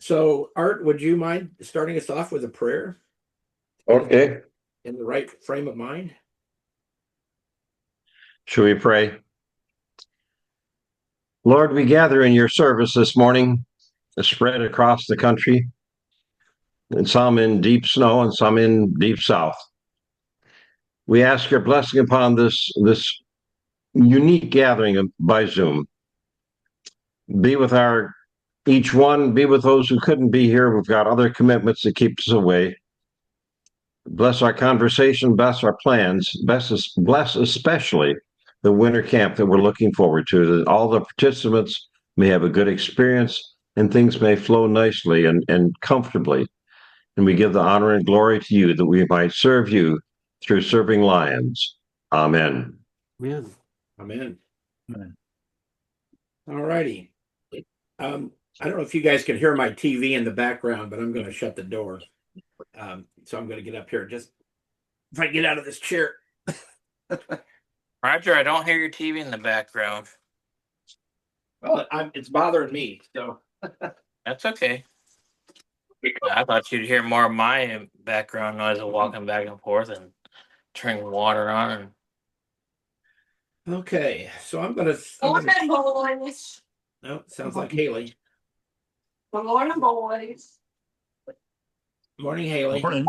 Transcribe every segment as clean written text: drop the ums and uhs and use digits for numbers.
So, Art, would you mind starting us off with a prayer Okay, in the right frame of mind? should we pray? Lord, we gather in your service this morning, spread across the country, and some in deep snow and some in deep south. We ask your blessing upon this unique gathering by Zoom. Be with our each one, be with those who couldn't be here. We've got other commitments that keep us away. Bless our conversation, bless our plans, bless especially the winter camp that we're looking forward to, that all the participants may have a good experience and things may flow nicely and comfortably. And we give the honor and glory to you that we might serve you through serving lions. Amen. Amen. Amen. Amen. All righty. I don't know if you guys can hear my TV in the background, but I'm going to shut the door. So I'm going to get up here. Just if I get out of this chair. Roger, I don't hear your TV in the background. Well, it's bothering me. So That's okay. I thought you'd hear more of my background noise of walking back and forth and turning water on. okay. So I'm going to. Morning, boys. Oh, sounds like Haley. Morning, boys. Morning, Haley. Morning.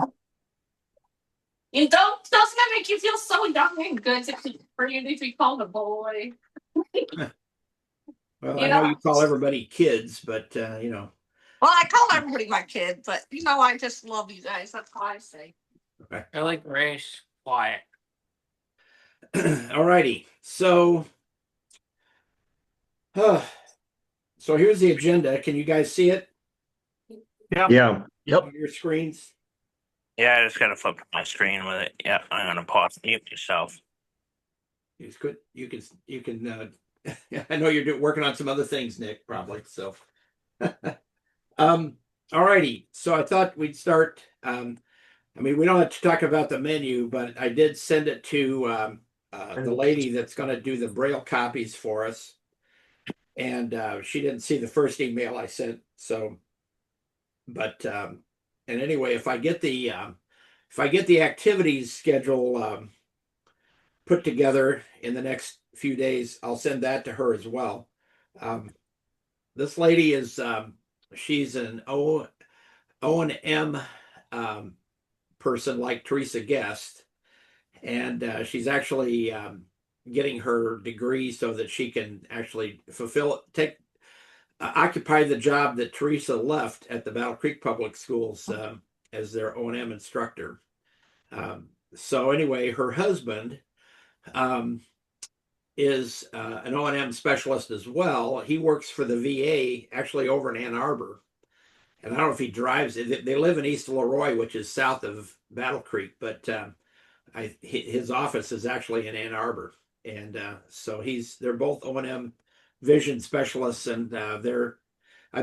You doesn't that make you feel so young and good for you to be called a boy? Well, You I know know- you call everybody kids, but you know. Well, I call everybody my kid, but I just love you guys. That's why I say. I like Grace quiet. All righty. So here's the agenda. Can you guys see it Yeah. Yep. on your screens? Yeah, I just gotta flip my screen with it. Yeah, I'm gonna pause mute yourself. You can. I know you're working on some other things, Nick. Probably so. All righty. So I thought we'd start. We don't have to talk about the menu, but I did send it to the lady that's going to do the Braille copies for us, and she didn't see the first email I sent. So, but and anyway, if I get the activities schedule put together in the next few days, I'll send that to her as well. This lady is she's an O&M person like Teresa Guest, and she's actually getting her degree so that she can actually occupy the job that Teresa left at the Battle Creek Public Schools as their O&M instructor. So anyway, her husband is an O&M specialist as well. He works for the VA, actually over in Ann Arbor. And I don't know if he drives. They live in East Leroy, which is south of Battle Creek, but his office is actually in Ann Arbor. And so they're both O&M vision specialists, and I've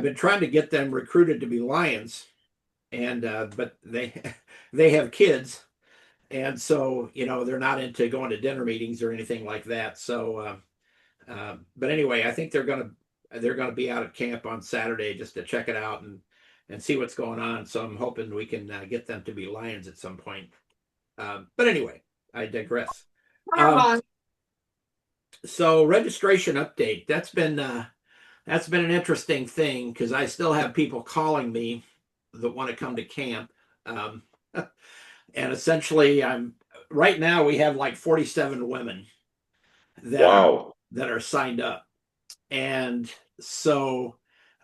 been trying to get them recruited to be Lions, and but they have kids, and so they're not into going to dinner meetings or anything like that. So but anyway, I think they're gonna be out at camp on Saturday just to check it out and see what's going on. So I'm hoping we can get them to be Lions at some point. But anyway, I digress. So registration update, that's been an interesting thing because I still have people calling me that want to come to camp. And essentially right now we have like 47 women that are signed up. And so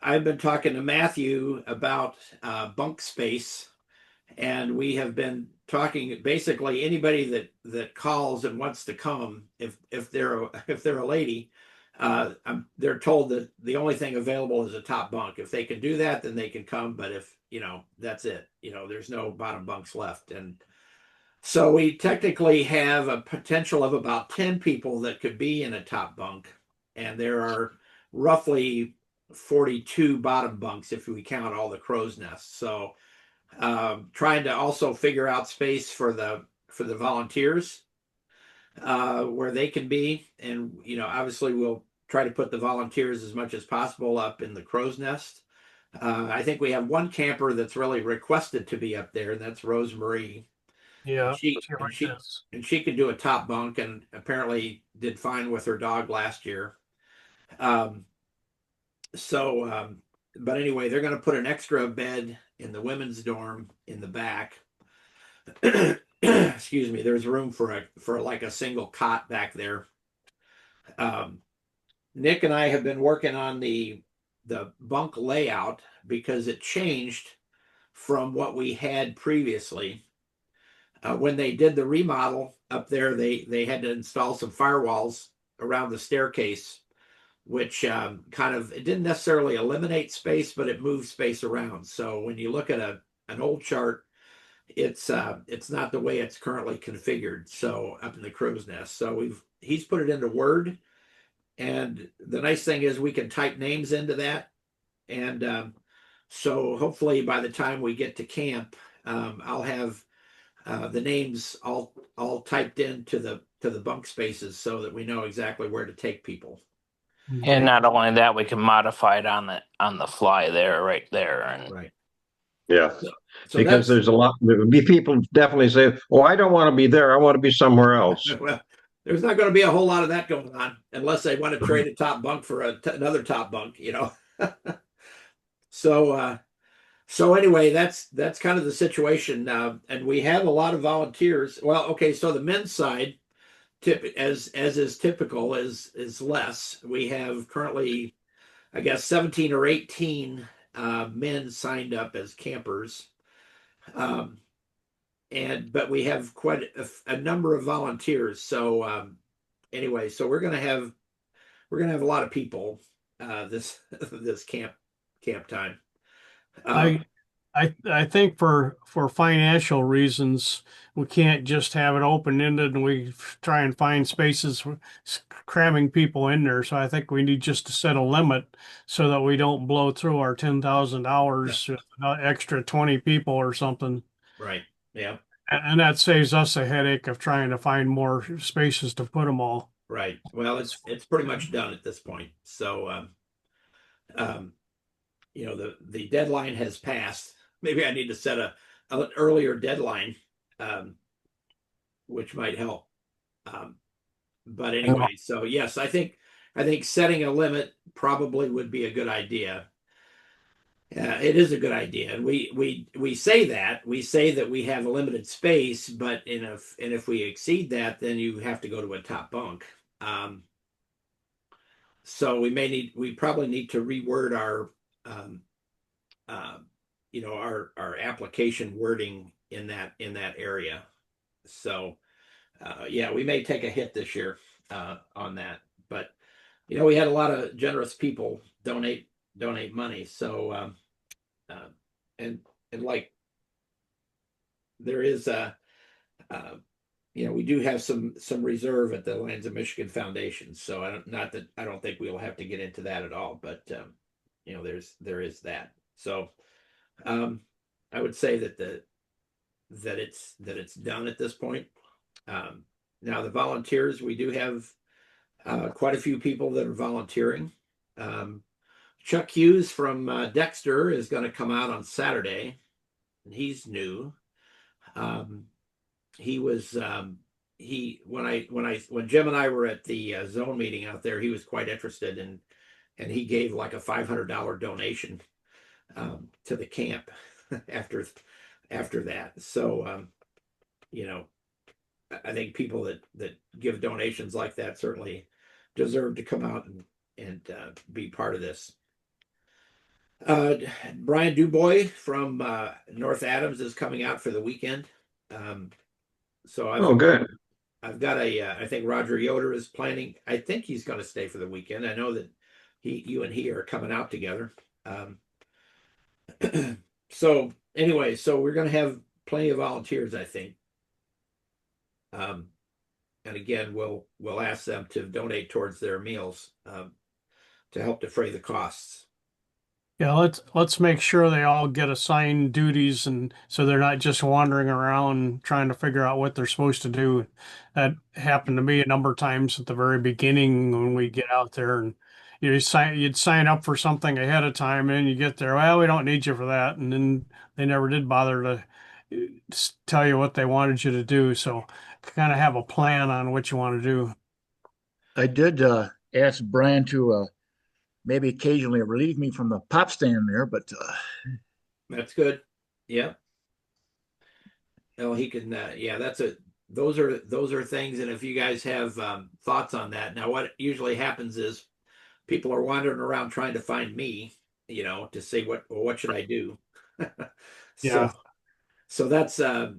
I've been talking to Matthew about bunk space, and we have been talking basically anybody that calls and wants to come, if they're a lady, they're told that the only thing available is a top bunk. If they can do that, then they can come. But if that's it. There's no bottom bunks left. And so we technically have a potential of about 10 people that could be in a top bunk, and there are roughly 42 bottom bunks if we count all the crow's nests. So trying to also figure out space for the volunteers where they can be, and obviously we'll try to put the volunteers as much as possible up in the crow's nest. I think we have one camper that's really requested to be up there, and that's Rosemarie. And Yeah, she she and right she is. and she could do a top bunk, and apparently did fine with her dog last year. Um, but anyway, they're going to put an extra bed in the women's dorm in the back. Excuse me. There's room for like a single cot back there. Um, Nick and I have been working on the bunk layout because it changed from what we had previously. When they did the remodel up there, they had to install some firewalls around the staircase, which kind of it didn't necessarily eliminate space, but it moved space around. So when you look at an old chart, it's not the way it's currently configured. So up in the crow's nest, so he's put it into Word, and the nice thing is we can type names into that, and so hopefully by the time we get to camp, I'll have the names all typed into the bunk spaces so that we know exactly where to take people. And not only that, we can modify it on the fly there, right there, and Right. Yeah. So Because that's there's a lot, there would be people definitely say, oh, I don't want to be there. I want to be somewhere else. well, there's not going to be a whole lot of that going on unless they want to trade a top bunk for another top bunk, you know. So anyway, that's kind of the situation, and we have a lot of volunteers. Well, okay, so the men's side, as is typical, is less. We have currently, I guess, 17 or 18 men signed up as campers, but we have quite a number of volunteers. So anyway, so we're gonna have a lot of people this camp time. I think for financial reasons, we can't just have it open ended and we try and find spaces for cramming people in there. So I think we need just to set a limit so that we don't blow through our $10,000 with an extra 20 people or something. Right. Yeah. And that saves us a headache of trying to find more spaces to put them all. Right. Well, it's pretty much done at this point. So um, the deadline has passed. Maybe I need to set an earlier deadline, which might help. But anyway, so yes, I think setting a limit probably would be a good idea. It is a good idea, and we say that we have a limited space, but if we exceed that, then you have to go to a top bunk. So we probably need to reword our our application wording in that area. So yeah, we may take a hit this year on that, but we had a lot of generous people donate money. So and like there is we do have some reserve at the Lions of Michigan Foundation. So I don't think we'll have to get into that at all, but there is that. So I would say that it's done at this point. Now the volunteers, we do have quite a few people that are volunteering. Chuck Hughes from Dexter is going to come out on Saturday, and he's new. He was when Jim and I were at the zone meeting out there, he was quite interested, and he gave like a $500 donation to the camp after that. So I think people that give donations like that certainly deserve to come out and be part of this. Brian Dubois from North Adams is coming out for the weekend. So Good. I've got I think Roger Yoder is planning. I think he's going to stay for the weekend. I know that you and he are coming out together. So anyway, so we're going to have plenty of volunteers, I think. And again, we'll ask them to donate towards their meals to help defray the costs. Yeah, let's make sure they all get assigned duties, and so they're not just wandering around trying to figure out what they're supposed to do. That happened to me a number of times at the very beginning when we get out there, and you'd sign up for something ahead of time, and you get there, well, we don't need you for that, and then they never did bother to tell you what they wanted you to do. So kind of have a plan on what you want to do. I did ask Brian to maybe occasionally relieve me from the pop stand there, but That's good. Yeah. No, he can. Yeah, that's a. Those are things. And if you guys have thoughts on that, now what usually happens is people are wandering around trying to find me, to say what should I do. so Yeah. so that's so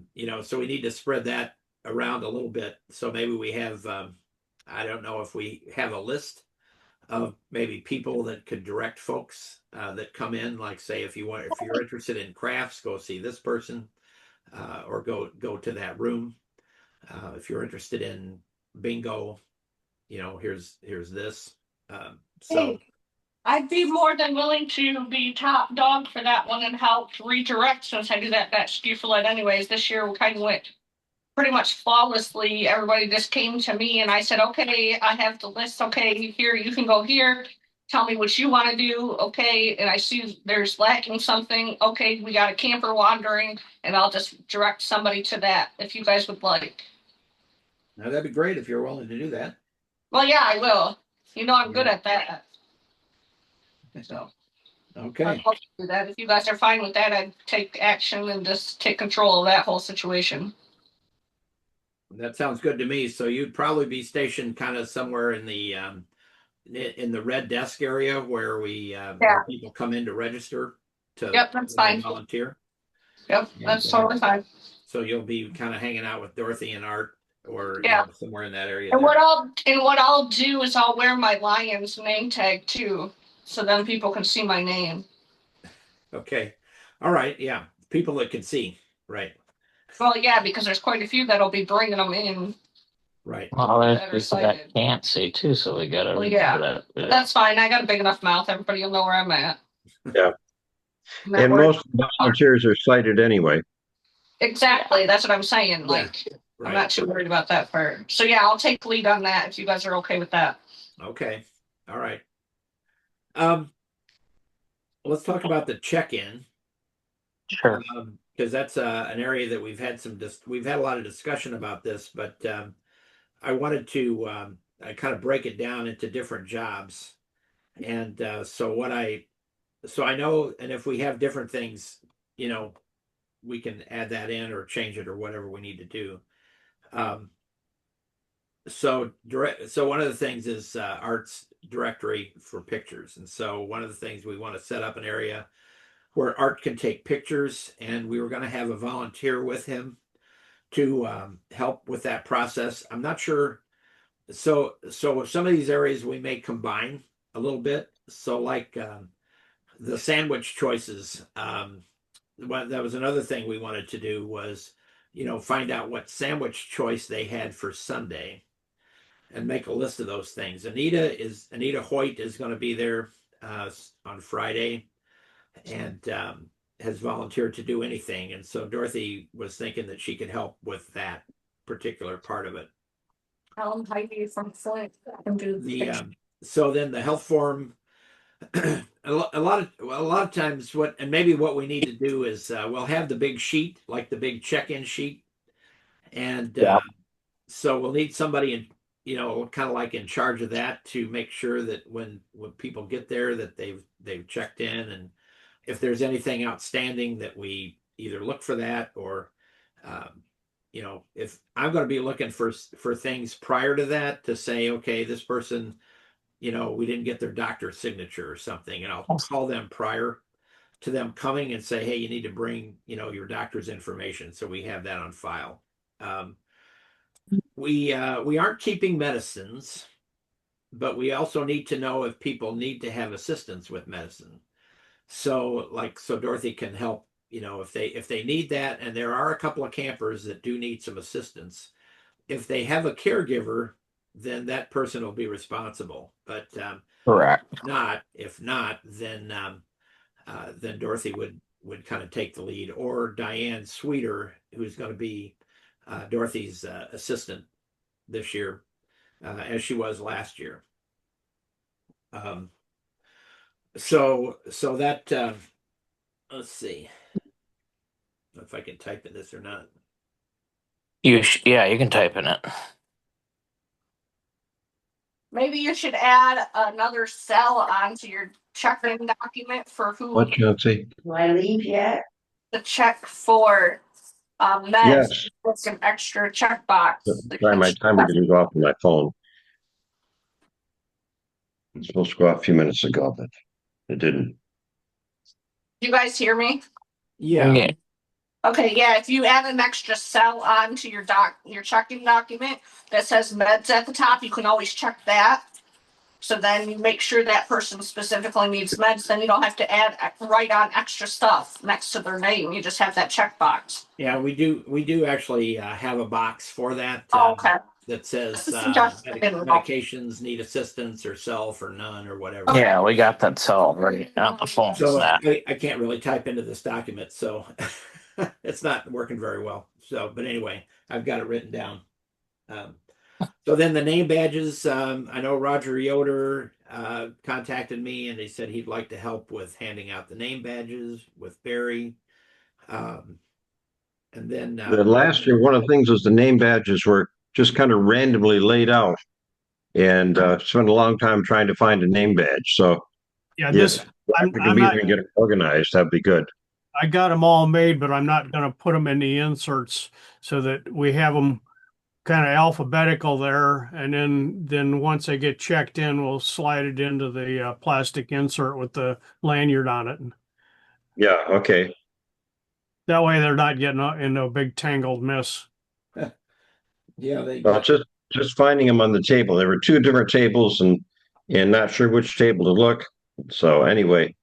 we need to spread that around a little bit. So maybe we have I don't know if we have a list of maybe people that could direct folks that come in, like say if you're interested in crafts, go see this person or go to that room. If you're interested in bingo, here's this. So Hey, I'd be more than willing to be top dog for that one and help redirect since I do that ski for lead anyways. This year we kind of went pretty much flawlessly. Everybody just came to me and I said, okay, I have the list. Okay, here, you can go here. Tell me what you want to do. Okay. And I see there's lacking something. Okay, we got a camper wandering and I'll just direct somebody to that if you guys would like. now that'd be great if you're willing to do that. Well, yeah, I will. I'm good at that. So I'd Okay. love to do that. If you guys are fine with that, I'd take action and just take control of that whole situation. That sounds good to me. So you'd probably be stationed kind of somewhere in the red desk area where where people come in to register to Yep, that's fine. volunteer. Yep, that's totally fine. So you'll be kind of hanging out with Dorothy and Art or Yeah. somewhere in that area. And there. what I'll do is I'll wear my Lions name tag too, so then people can see my name. Okay. All right. Yeah. People that can see. Right. Well, yeah, because there's quite a few that'll be bringing them in. Right. Well, there's Better people that sighted. can't see too, so we gotta Well, yeah. remember that. That's fine. I got a big enough mouth. Everybody will know where I'm at. Yeah. I'm not And worried- most volunteers are sighted anyway. Exactly. That's what I'm saying. Yeah. Like, I'm Right. not too worried about that part. So yeah, I'll take lead on that if you guys are okay with that. Okay. All right. Let's talk about the check-in. Sure. Because that's an area that we've had a lot of discussion about this, but I wanted to I kind of break it down into different jobs, and so I know, and if we have different things, we can add that in or change it or whatever we need to do. So one of the things is arts directory for pictures, and so one of the things we want to set up an area where Art can take pictures, and we were going to have a volunteer with him to help with that process. I'm not sure. So some of these areas we may combine a little bit. So like the sandwich choices. That was another thing we wanted to do was, find out what sandwich choice they had for Sunday, and make a list of those things. Anita Hoyt is going to be there on Friday, and has volunteered to do anything. And so Dorothy was thinking that she could help with that particular part of it. I'll invite you from Flint. I can do So then the health forum, a lot of times and maybe what we need to do is we'll have the big sheet, like the big check-in sheet, and so we'll need somebody in, kind of like in charge of that, to make sure that when people get there that they've checked in, and if there's anything outstanding that we either look for that, or if I'm going to be looking for things prior to that, to say, okay, this person, we didn't get their doctor's signature or something, and I'll call them prior to them coming and say, hey, you need to bring, your doctor's information, so we have that on file. We aren't keeping medicines, but we also need to know if people need to have assistance with medicine. So Dorothy can help, if they need that, and there are a couple of campers that do need some assistance. If they have a caregiver, then that person will be responsible. But Correct. if not, then Dorothy would kind of take the lead, or Diane Sweeter, who's going to be Dorothy's assistant this year, as she was last year. So that let's see if I can type in this or not. Yeah, you can type in it. Maybe you should add another cell onto your check-in document for who What, Chauncey? Do I leave yet? the check for meds. Yes. With an extra checkbox. Sorry, my timer didn't go off on my phone. It's supposed to go off a few minutes ago, but it didn't. You guys hear me? Yeah. Okay, yeah, if you add an extra cell onto your checking document that says meds at the top, you can always check that. So then you make sure that person specifically needs meds, then you don't have to write on extra stuff next to their name. You just have that checkbox. Yeah, we do actually have a box for that. Okay. That says That's suggested. medications need assistance or self or none or whatever. Yeah, we got that cell right on the phone. So I can't really type into this document, so it's not working very well. So, but anyway, I've got it written down. So then the name badges, I know Roger Yoder contacted me and he said he'd like to help with handing out the name badges with Barry. And then Last year, one of the things was the name badges were just kind of randomly laid out, and spent a long time trying to find a name badge. So Yeah, yes, this, we I'm can not, even get it organized. That'd be good. I got them all made, but I'm not going to put them in the inserts so that we have them kind of alphabetical there. And then once they get checked in, we'll slide it into the plastic insert with the lanyard on it. Yeah. Okay. That way they're not getting into a big tangled mess. yeah, they Well, just finding them on the table. There were two different tables, and not sure which table to look. So anyway,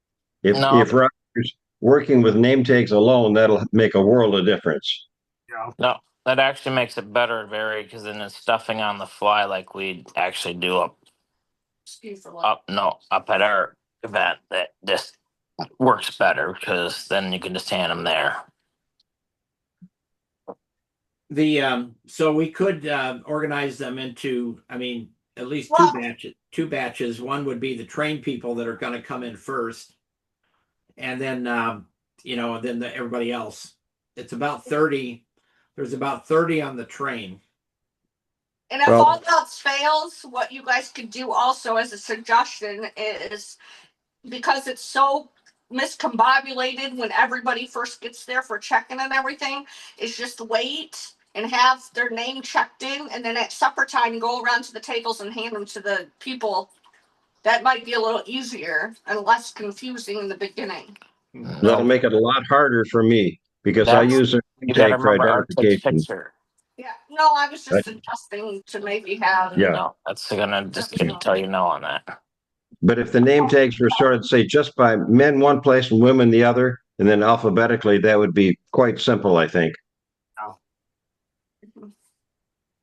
if No. Roger's working with name tags alone, that'll make a world of difference. Yeah. No, that actually makes it better, Barry, because then it's stuffing on the fly like we actually do up at our event. That just works better because then you can just hand them there. So we could organize them into, I mean, at least two batches. One would be the trained people that are going to come in first, and then everybody else. It's about 30. There's about 30 on the train. And if all else fails, what you guys could do also as a suggestion is, because it's so miscombobulated when everybody first gets there for check-in and everything, is just wait and have their name checked in, and then at supper time go around to the tables and hand them to the people. That might be a little easier and less confusing in the beginning. That'll make it a lot harder for me because I use a name You gotta tag for remember our identification. picture. Yeah, no, I was just suggesting to maybe have. Yeah. No, that's gonna tell you no on that. But if the name tags were sorted, say, just by men one place and women the other, and then alphabetically, that would be quite simple, I think.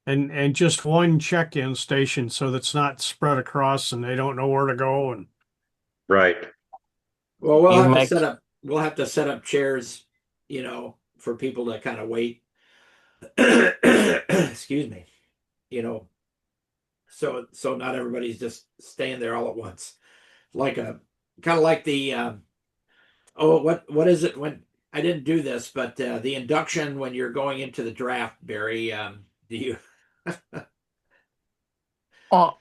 And just one check-in station so that's not spread across and they don't know where to go. And Right. Well, we'll have to set up chairs, for people to kind of wait. Excuse me. So not everybody's just staying there all at once. Like kind of like the what is it when I didn't do this, but the induction when you're going into the draft, Barry, do you Well,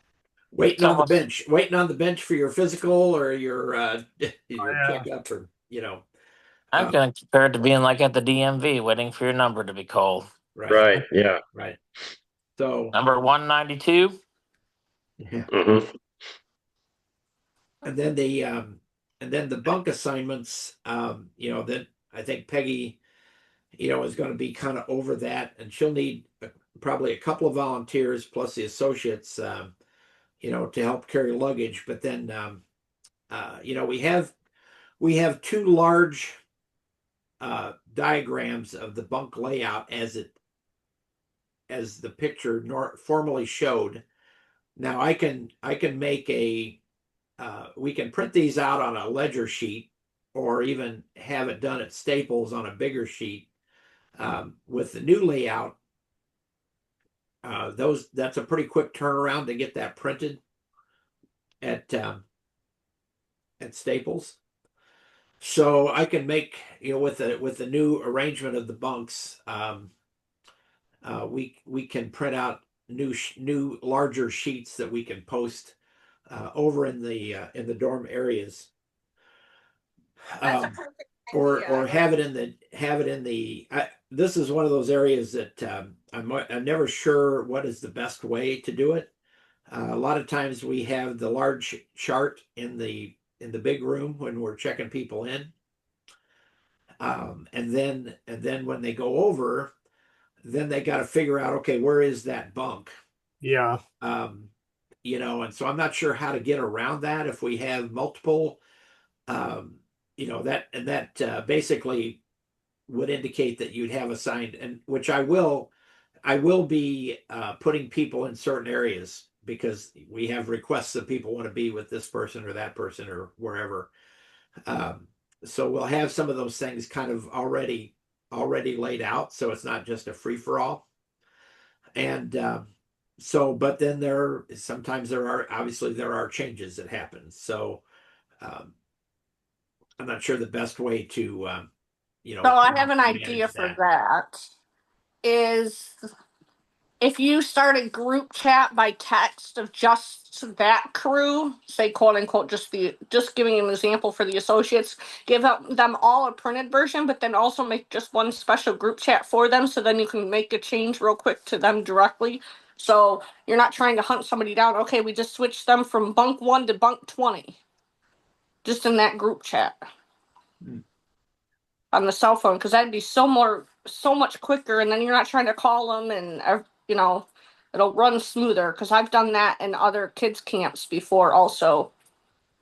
waiting on the bench for your physical or your checkup, or I'm gonna compare it to being like at the DMV, waiting for your number to be called. Right. Yeah. Right. So Number 192. yeah. Mm-hmm. And then the bunk assignments, that I think Peggy, is going to be kind of over that, and she'll need probably a couple of volunteers plus the associates, to help carry luggage. But then, we have two large diagrams of the bunk layout as the picture formally showed. Now I can make we can print these out on a ledger sheet, or even have it done at Staples on a bigger sheet. With the new layout, that's a pretty quick turnaround to get that printed at at Staples. So I can make, with the new arrangement of the bunks, we can print out new larger sheets that we can post over in the dorm areas. That's a perfect Or idea. have it in the this is one of those areas that I'm never sure what is the best way to do it. A lot of times we have the large chart in the big room when we're checking people in, and then when they go over, then they got to figure out, okay, where is that bunk? Yeah. And so I'm not sure how to get around that if we have multiple. That basically would indicate that you'd have assigned, and which I will be putting people in certain areas because we have requests that people want to be with this person or that person or wherever. So we'll have some of those things kind of already laid out, so it's not just a free for all. And but then sometimes there are changes that happen. So I'm not sure the best way to So I have an manage idea for that. that. Is if you start a group chat by text of just that crew, say quote unquote, just giving an example for the associates, give them all a printed version, but then also make just one special group chat for them, so then you can make a change real quick to them directly. So you're not trying to hunt somebody down. Okay, we just switched them from bunk 1 to bunk 20. Just in that group chat. On the cell phone, because that'd be so much quicker, and then you're not trying to call them, and it'll run smoother, because I've done that in other kids camps before also,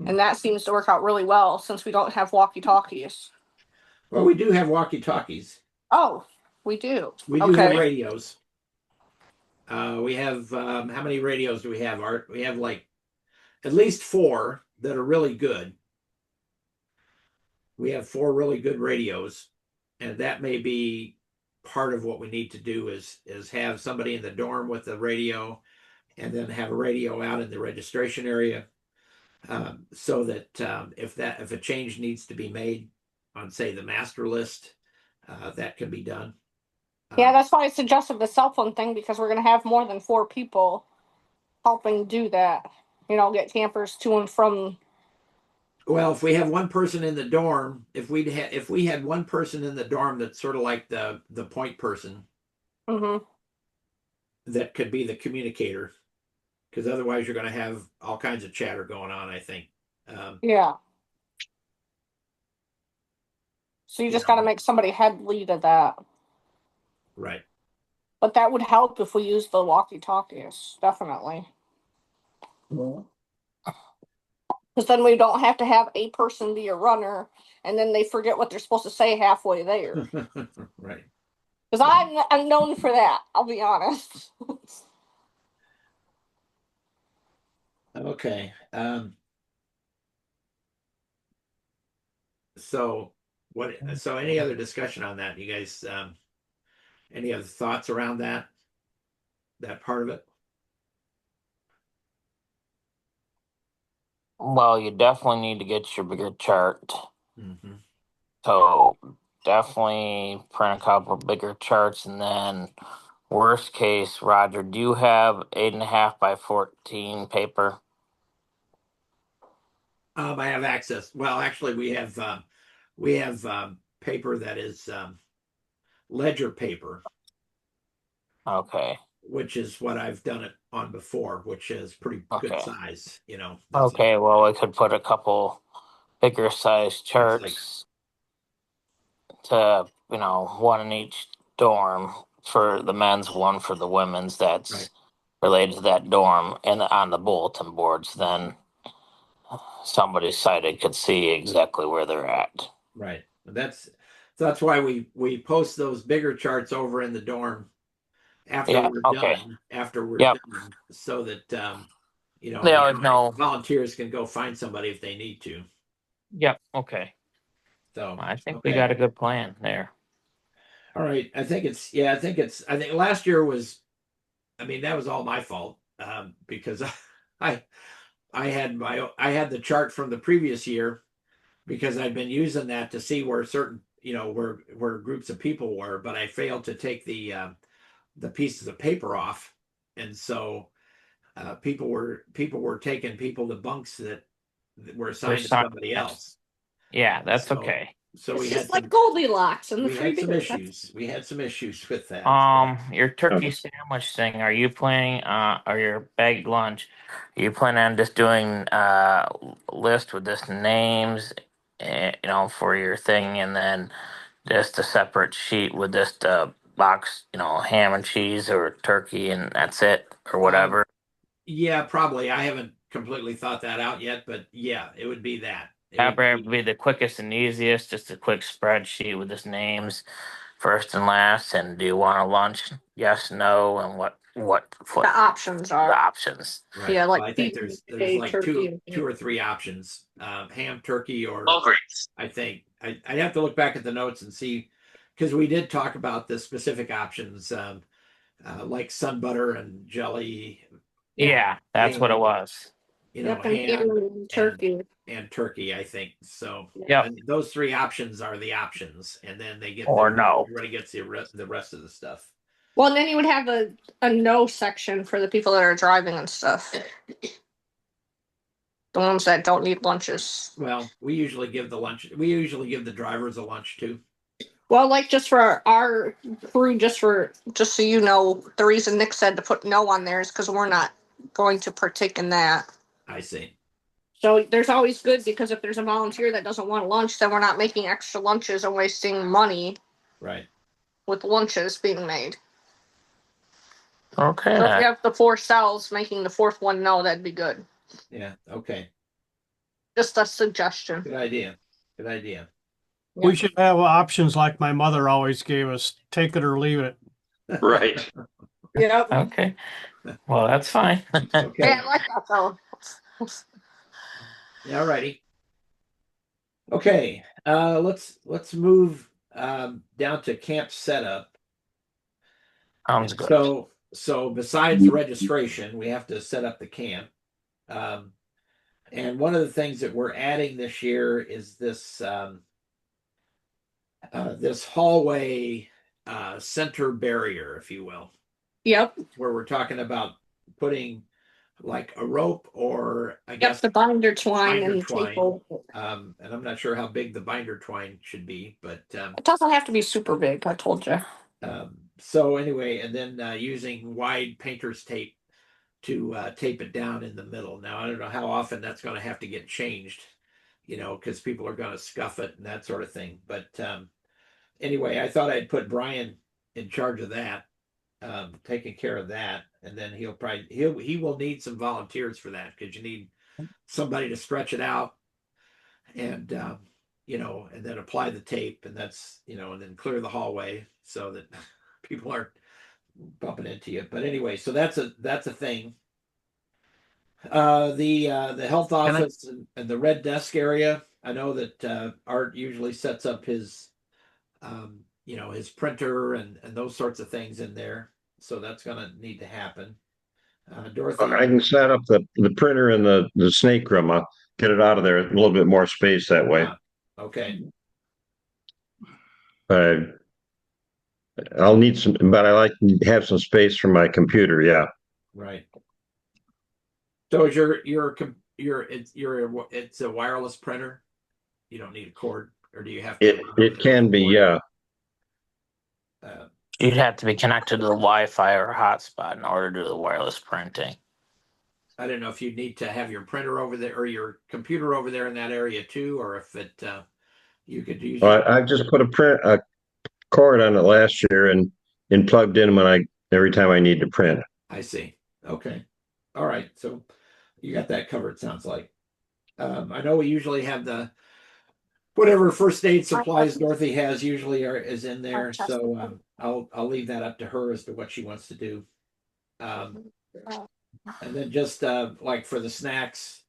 and that seems to work out really well since we don't have walkie-talkies. Well, we do have walkie-talkies. Oh, we do. We do Okay. have radios. We have how many radios do we have, Art? We have like at least 4 that are really good. We have 4 really good radios, and that may be part of what we need to do is have somebody in the dorm with a radio, and then have a radio out in the registration area, so that if a change needs to be made on, say, the master list, that can be done. Yeah, that's why I suggested the cell phone thing, because we're going to have more than 4 people helping do that. Get campers to and from. Well, if we have one person in the dorm, if we had one person in the dorm that's sort of like the point person, Mm-hmm. that could be the communicator, because otherwise you're going to have all kinds of chatter going on, I think. Yeah. So you just got to make somebody head lead of that. Right. But that would help if we use the walkie-talkies, definitely. Because then we don't have to have a person be a runner, and then they forget what they're supposed to say halfway there. Right. Because I'm known for that, I'll be honest. Okay. So any other discussion on that? You guys, any other thoughts around that part of it? Well, you definitely need to get your bigger chart. Mm-hmm. So definitely print a couple of bigger charts, and then worst case, Roger, do you have 8.5 by 14 paper? I have access. Well, actually, we have paper that is ledger paper. Okay. Which is what I've done it on before, which is pretty good size, Okay, well, we could put a couple bigger size charts to, one in each dorm for the men's, one for the women's, that's related to that dorm, and on the bulletin boards, then somebody sighted could see exactly where they're at. Right. That's why we post those bigger charts over in the dorm after we're done, so that they always know. Volunteers can go find somebody if they need to. Yep. Okay. So I think we got a good plan there. All right. I think last year was, that was all my fault, because I had the chart from the previous year because I'd been using that to see where certain, where groups of people were, but I failed to take the pieces of paper off, and so people were taking people to bunks that were assigned to somebody else. Yeah, that's So- okay. So It's we just had like some, Goldilocks and the we three had some bears. That's- issues. We had some issues with that. Your turkey sandwich thing, are you planning or your bagged lunch, are you planning on just doing list with just names, for your thing, and then just a separate sheet with just a box, ham and cheese or turkey, and that's it, or whatever? Yeah, probably. I haven't completely thought that out yet, but yeah, it would be that. It That would would be the quickest and easiest, just a quick spreadsheet with just names, first and last, and do you want a lunch? Yes, no, and what The options the are. options. Right. Yeah, like Well, I think beef, there's like turkey. two or three options. Ham, turkey, or great. I think I'd have to look back at the notes and see, because we did talk about the specific options, like sun butter and jelly, Yeah, that's what it was. Yep, and ham and turkey. and turkey. I think so. Yep. And those three options are the options, and then they get Or no. everybody gets the rest of the stuff. Well, and then you would have a no section for the people that are driving and stuff. The ones that don't need lunches. Well, we usually give the drivers a lunch too. Well, like just for our crew, just so you know, the reason Nick said to put no on there is because we're not going to partake in that. I see. So there's always good, because if there's a volunteer that doesn't want lunch, then we're not making extra lunches and wasting money Right. with lunches being made. Okay. So if you have the 4 cells, making the 4th one no, that'd be good. Yeah. Okay. Just a suggestion. Good idea. Good idea. We should have options like my mother always gave us, take it or leave it. Right. Yep. Okay. Well, that's fine. Okay. Yeah, I like that though. All righty. Okay. Let's move down to camp setup. Sounds good. So besides the registration, we have to set up the camp. And one of the things that we're adding this year is this this hallway center barrier, if you will, Yep. where we're talking about putting like a rope, or I Yep. guess The binder twine binder and twine. tape over it. And I'm not sure how big the binder twine should be, but It doesn't have to be super big. I told you. so anyway, and then using wide painter's tape to tape it down in the middle. Now, I don't know how often that's going to have to get changed, because people are going to scuff it and that sort of thing. But anyway, I thought I'd put Brian in charge of that, taking care of that, and then he will need some volunteers for that, because you need somebody to stretch it out, and and then apply the tape, and that's and then clear the hallway so that people aren't bumping into you. But anyway, so that's a thing. The health office and the red desk area, I know that Art usually sets up his his printer and those sorts of things in there, so that's gonna need to happen. Dorothy, I can set up the printer in the snake room. I'll get it out of there, a little bit more space that way. okay. I'll need some, but I like to have some space for my computer. Yeah. Right. So is it's a wireless printer? You don't need a cord, or do you have to? It can be, yeah. You'd have to be connected to the Wi-Fi or hotspot in order to do the wireless printing. I don't know if you need to have your printer over there or your computer over there in that area too, or if you could use. I just put a cord on it last year and plugged in every time I need to print. I see. Okay. All right. So you got that covered, sounds like. I know we usually have the whatever first aid supplies Dorothy has usually is in there. So I'll leave that up to her as to what she wants to do. And then just like for the snacks,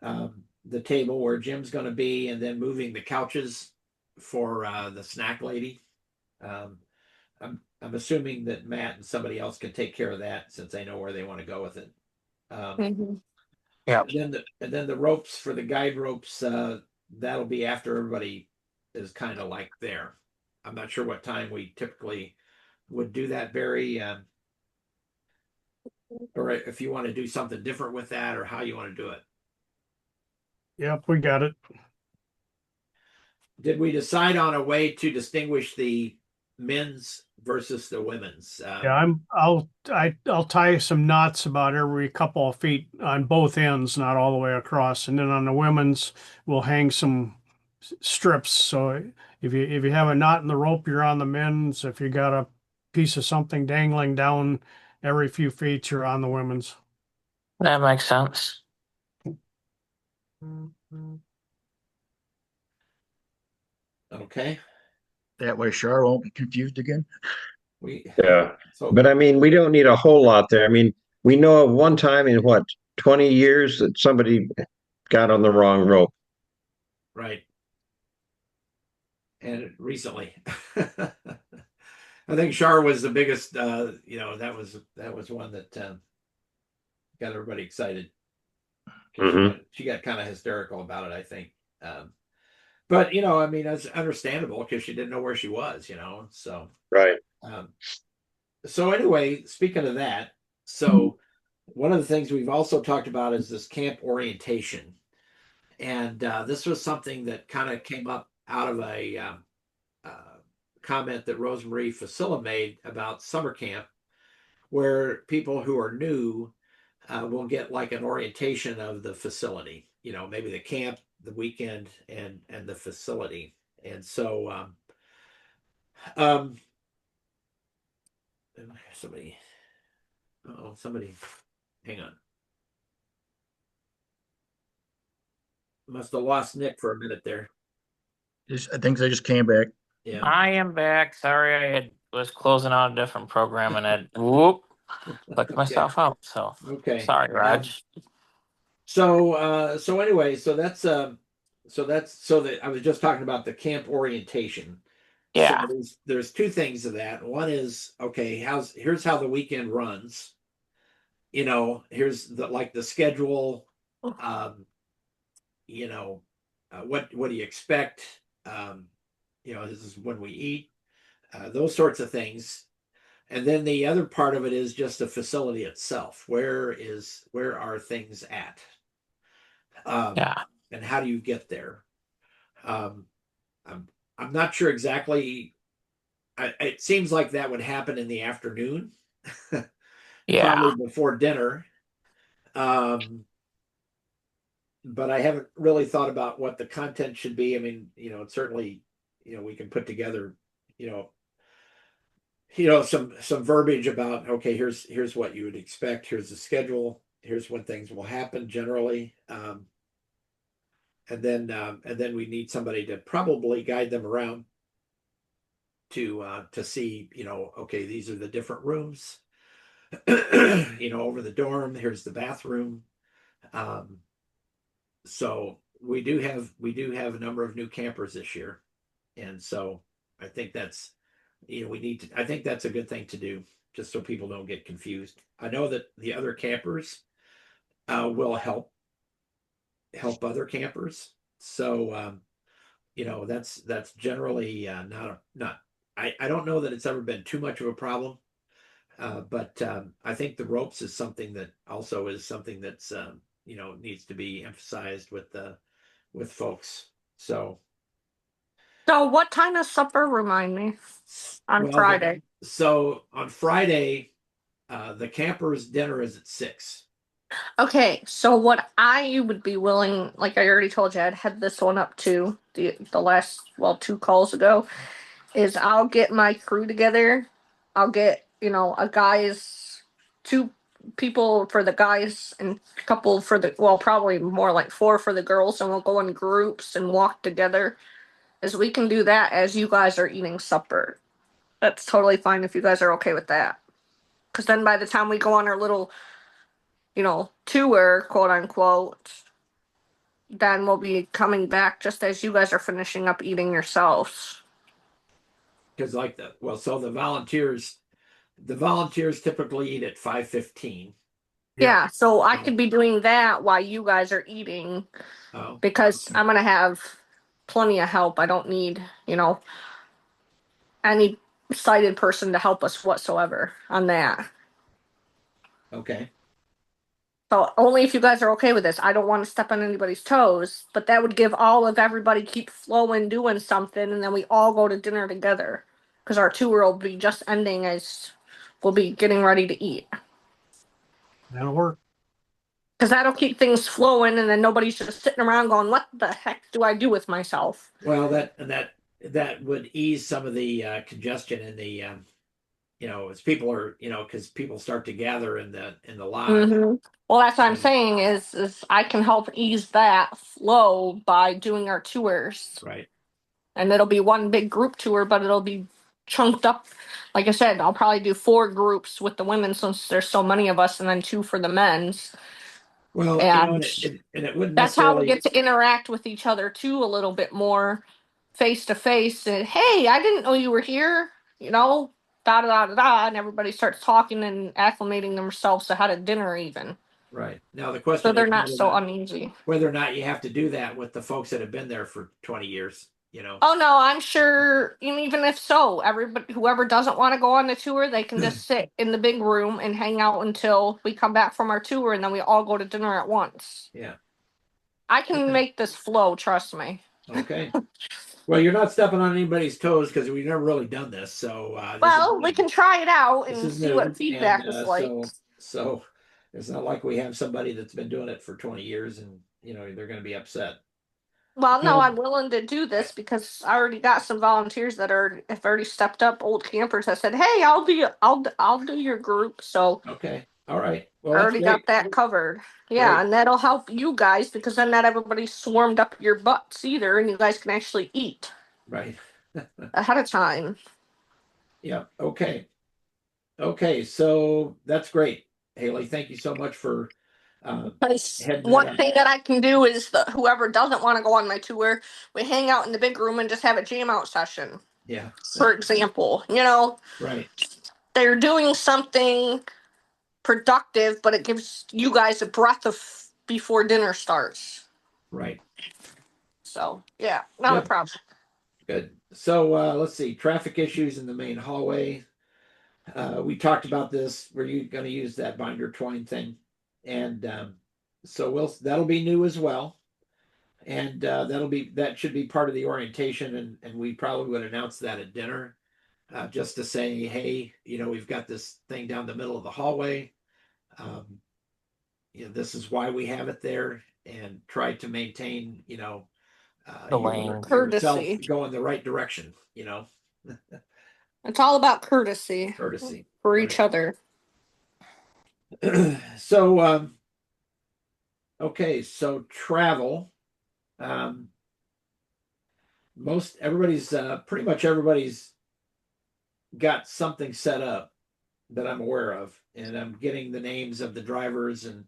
the table where Jim's going to be, and then moving the couches for the snack lady. I'm assuming that Matt and somebody else can take care of that, since they know where they want to go with it. Yeah. And then the ropes for the guide ropes, that'll be after everybody is kind of like there. I'm not sure what time we typically would do that, Barry. Or if you want to do something different with that, or how you want to do it. Yep, we got it. Did we decide on a way to distinguish the men's versus the women's? Yeah, I'll tie some knots about every couple of feet on both ends, not all the way across. And then on the women's, we'll hang some strips. So if you have a knot in the rope, you're on the men's. If you got a piece of something dangling down every few feet, you're on the women's. That makes sense. Okay. That way Char won't get confused again. Yeah. So But I mean, we don't need a whole lot there. I mean, we know of one time in what, 20 years that somebody got on the wrong rope. right. And recently. I think Char was the biggest, that was one that got everybody excited. She got kind of hysterical about it, I think. But I mean, that's understandable because she didn't know where she was, so Right. so anyway, speaking of that, so one of the things we've also talked about is this camp orientation, and this was something that kind of came up out of a comment that Rosemarie Facilla made about summer camp, where people who are new will get like an orientation of the facility, maybe the camp, the weekend, and the facility. And so somebody hang on, must have lost Nick for a minute there. I think they just came back. Yeah, I am back. Sorry, was closing out a different program and had whoop clicked myself out. So okay, sorry, Raj. so anyway, so that I was just talking about the camp orientation. Yeah. So there's two things of that. One is, okay, here's how the weekend runs. Here's the schedule. What do you expect? This is when we eat, those sorts of things. And then the other part of it is just the facility itself. Where are things at? Yeah. And how do you get there? I'm not sure exactly. It seems like that would happen in the afternoon, Yeah. probably before dinner. But I haven't really thought about what the content should be. I mean, certainly, we can put together, some verbiage about, okay, here's what you would expect. Here's the schedule. Here's when things will happen generally. And then we need somebody to probably guide them around to see, okay, these are the different rooms, over the dorm. Here's the bathroom. So we do have a number of new campers this year, and so I think that's I think that's a good thing to do, just so people don't get confused. I know that the other campers will help other campers, so that's generally not I don't know that it's ever been too much of a problem, but I think the ropes is something that also is something that's needs to be emphasized with folks. So what time is supper? Remind me on Friday. So on Friday, the campers' dinner is at 6. Okay, so what I would be willing, like I already told you, I'd had this one up to the last 2 calls ago, is I'll get my crew together. I'll get a guys, 2 people for the guys and a couple for the probably more like 4 for the girls, and we'll go in groups and walk together. As we can do that as you guys are eating supper. That's totally fine if you guys are okay with that. Because then by the time we go on our little, tour, quote unquote, then we'll be coming back just as you guys are finishing up eating yourselves. Because so the volunteers typically eat at 5:15, Yeah, so I could be doing that while you guys are eating Oh, because I'm gonna have plenty of help. I don't need, any sighted person to help us whatsoever on that. okay. So only if you guys are okay with this. I don't want to step on anybody's toes, but that would give all of everybody keep flowing, doing something, and then we all go to dinner together. Because our tour will be just ending as we'll be getting ready to eat. That'll work. Because that'll keep things flowing, and then nobody's just sitting around going, "What the heck do I do with myself?" Well, that would ease some of the congestion in the as people are because people start to gather in the lodge. Well, that's what I'm So, saying is I can help ease that flow by doing our tours. right. And it'll be one big group tour, but it'll be chunked up. Like I said, I'll probably do 4 groups with the women since there's so many of us, and then 2 for the men's. Well, And and it wouldn't that's how we necessarily. get to interact with each other too a little bit more face to face. And hey, I didn't know you were here. Da da da da da, and everybody starts talking and acclimating themselves to how to dinner even, Right. Now the so question they're is not so uneasy. whether or not you have to do that with the folks that have been there for 20 years. Oh no, I'm sure. Even if so, everybody, whoever doesn't want to go on the tour, they can just sit in the big room and hang out until we come back from our tour, and then we all go to dinner at once. Yeah. I can make this flow. Trust me. Okay. Well, you're not stepping on anybody's toes because we've never really done this. So Well, we can try it out this and is see new, what feedback and is like. so it's not like we have somebody that's been doing it for 20 years and they're going to be upset. Well, no, Well, I'm willing to do this because I already got some volunteers that have already stepped up. Old campers that said, "Hey, I'll do your group." So okay. All right. I Well, that's already got great. that covered. Yeah, Great. and that'll help you guys because then not everybody's swarmed up your butts either, and you guys can actually eat Right. ahead of time. Yeah. Okay. Okay. So that's great, Haley. Thank you so much for Because heading that one up. thing that I can do is whoever doesn't want to go on my tour, we hang out in the big room and just have a jam out session. Yeah. For example, Right. they're doing something productive, but it gives you guys a breath of before dinner starts. Right. So yeah, not a Yep. problem. Good. So let's see. Traffic issues in the main hallway. We talked about this. Were you going to use that binder twine thing? And so that'll be new as well. And that should be part of the orientation, and we probably would announce that at dinner, just to say, hey, we've got this thing down the middle of the hallway. This is why we have it there, and try to maintain, The lane. yourself Courtesy. going the right direction. It's all about courtesy Courtesy for each other. So okay, so travel. Pretty much everybody's got something set up that I'm aware of, and I'm getting the names of the drivers and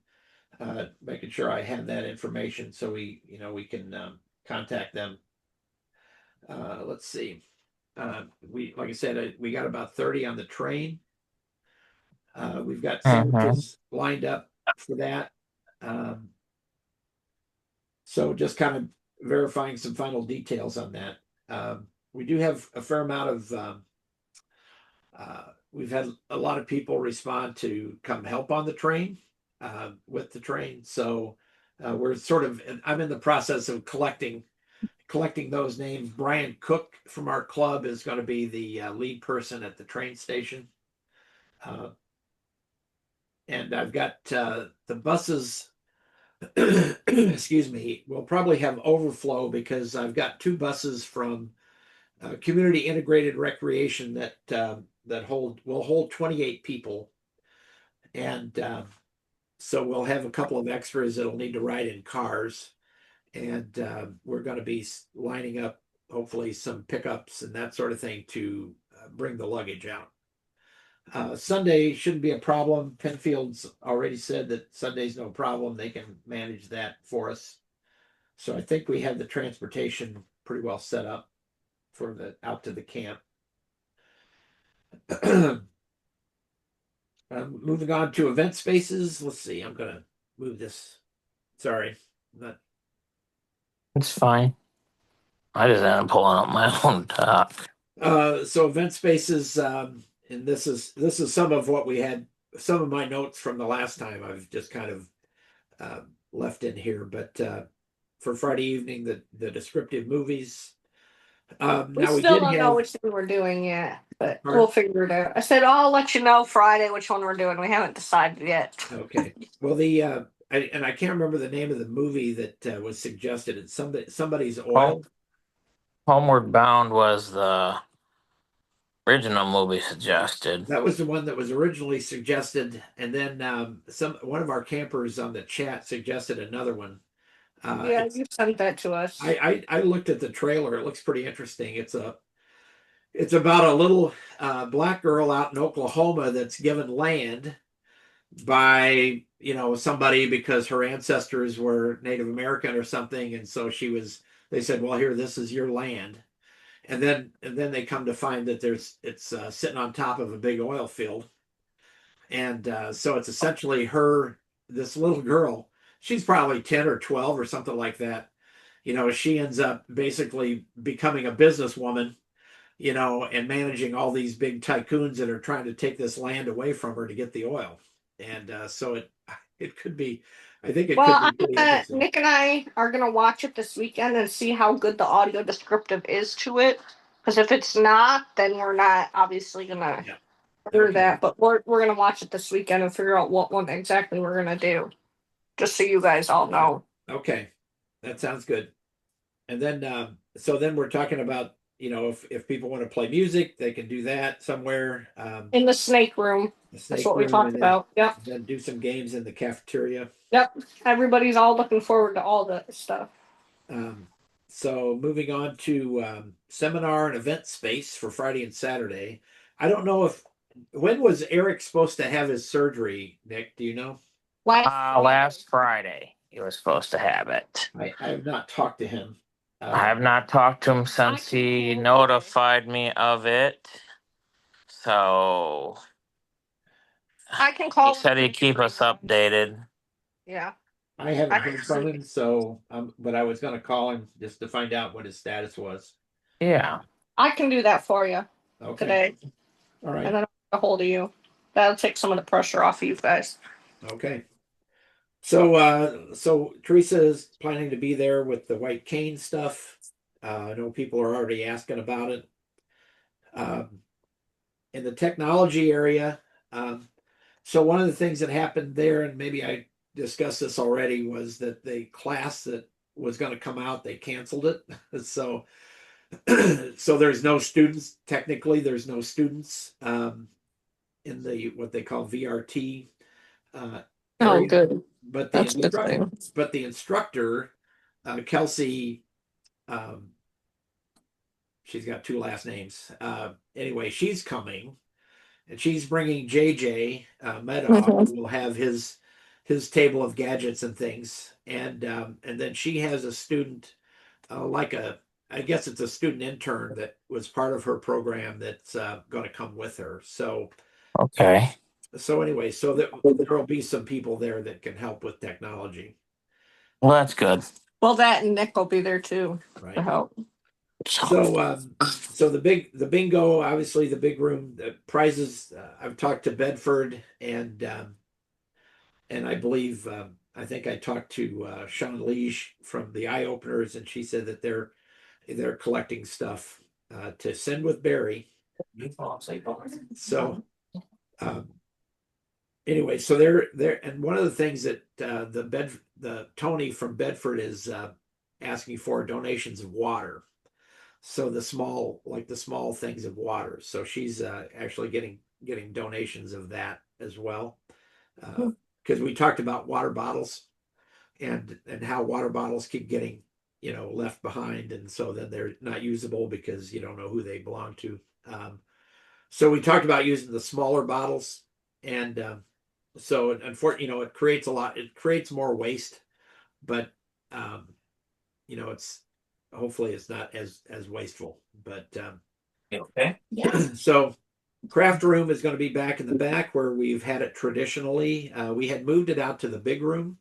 making sure I have that information so we can contact them. Let's see. Like I said, we got about 30 on the train. We've got sandwiches lined up for that. So just kind of verifying some final details on that. We do have a fair amount of we've had a lot of people respond to come help on the train, with the train. So we're I'm in the process of collecting those names. Brian Cook from our club is going to be the lead person at the train station. And I've got the buses, excuse me, we'll probably have overflow because I've got 2 buses from Community Integrated Recreation that will hold 28 people, and so we'll have a couple of extras that'll need to ride in cars, and we're going to be lining up hopefully some pickups and that sort of thing to bring the luggage out. Sunday shouldn't be a problem. Penfield's already said that Sunday's no problem. They can manage that for us. So I think we have the transportation pretty well set up for out to the camp. Moving on to event spaces. Let's see. I'm gonna move this. Sorry, not. It's fine. I just ended up pulling up my own doc. So event spaces, and this is some of what we had. Some of my notes from the last time I've just kind of left in here, but for Friday evening, the descriptive movies. We Now we still did don't know have. which one we're doing yet, but Pardon? we'll figure it out. I said I'll let you know Friday which one we're doing. We haven't decided yet. Okay. Well, I can't remember the name of the movie that was suggested. It's somebody's oil. Homeward Bound was the original movie suggested. That was the one that was originally suggested, and then one of our campers on the chat suggested another one. Yeah, you sent that to us. I looked at the trailer. It looks pretty interesting. It's about a little black girl out in Oklahoma that's given land by somebody because her ancestors were Native American or something, and so they said, well, here, this is your land. And then they come to find that it's sitting on top of a big oil field. And so it's essentially this little girl. She's probably 10 or 12 or something like that. She ends up basically becoming a businesswoman, and managing all these big tycoons that are trying to take this land away from her to get the oil. And so it could be, I think it Well, could be pretty interesting. Nick and I are gonna watch it this weekend and see how good the audio descriptive is to it. Because if it's not, then we're not obviously gonna Yeah. do Okay. that. But we're gonna watch it this weekend and figure out what one exactly we're gonna do. Just so you guys all know. Okay, that sounds good. And then, so then we're talking about, if people want to play music, they can do that somewhere. In the snake room. The That's snake what we room, talked and about. Yep. then do some games in the cafeteria. Yep. Everybody's all looking forward to all the stuff. So moving on to seminar and event space for Friday and Saturday. I don't know when was Eric supposed to have his surgery, Nick? Do you know? Last Friday he was supposed to have it. I have not talked to him. I have not talked to him since he notified me of it. So I can call. he said he'd keep us updated. Yeah. I haven't heard from him, so but I was going to call him just to find out what his status was. Yeah. I can do that for you Okay. today. All right. And then I'll get a hold of you. That'll take some of the pressure off of you guys. Okay. So Teresa is planning to be there with the white cane stuff. I know people are already asking about it. In the technology area, so one of the things that happened there, and maybe I discussed this already, was that the class that was going to come out, they canceled it. So there's no students. Technically, there's no students in the what they call VRT. Area. Good. But That's a good thing. But the instructor, Kelsey, she's got two last names. Anyway, she's coming, and she's bringing JJ Meadow, who will have his table of gadgets and things, and then she has a student, I guess it's a student intern that was part of her program that's going to come with her. So Okay. so anyway, so that there will be some people there that can help with technology. Well, that's good. Well, that and Nick will be there too to Right. help. So the bingo, obviously the big room, the prizes. I've talked to Bedford and I believe I think I talked to Sean Leash from the Eye Openers, and she said that they're collecting stuff to send with Barry. So anyway, so they're and one of the things that the Tony from Bedford is asking for donations of water. So the small things of water. So she's actually getting donations of that as well. Because we talked about water bottles and how water bottles keep getting left behind, and so then they're not usable because you don't know who they belong to. So we talked about using the smaller bottles, and so unfortunately, it creates more waste, but it's hopefully it's not as wasteful. But Okay. Yeah. so Craft room is going to be back in the back where we've had it traditionally. We had moved it out to the big room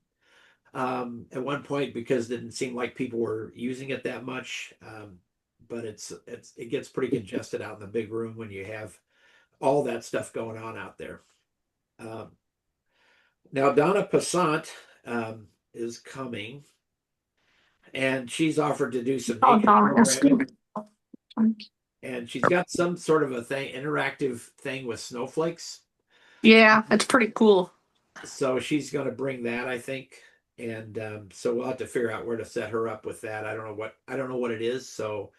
at one point because it didn't seem like people were using it that much. But it gets pretty congested out in the big room when you have all that stuff going on out there. Now Donna Passant is coming, and she's offered to do some Oh, naked darn, programming. And she's got some sort of a thing, interactive thing with snowflakes. Yeah, it's pretty cool. So she's going to bring that, I think, and so we'll have to figure out where to set her up with that. I don't know what it is, so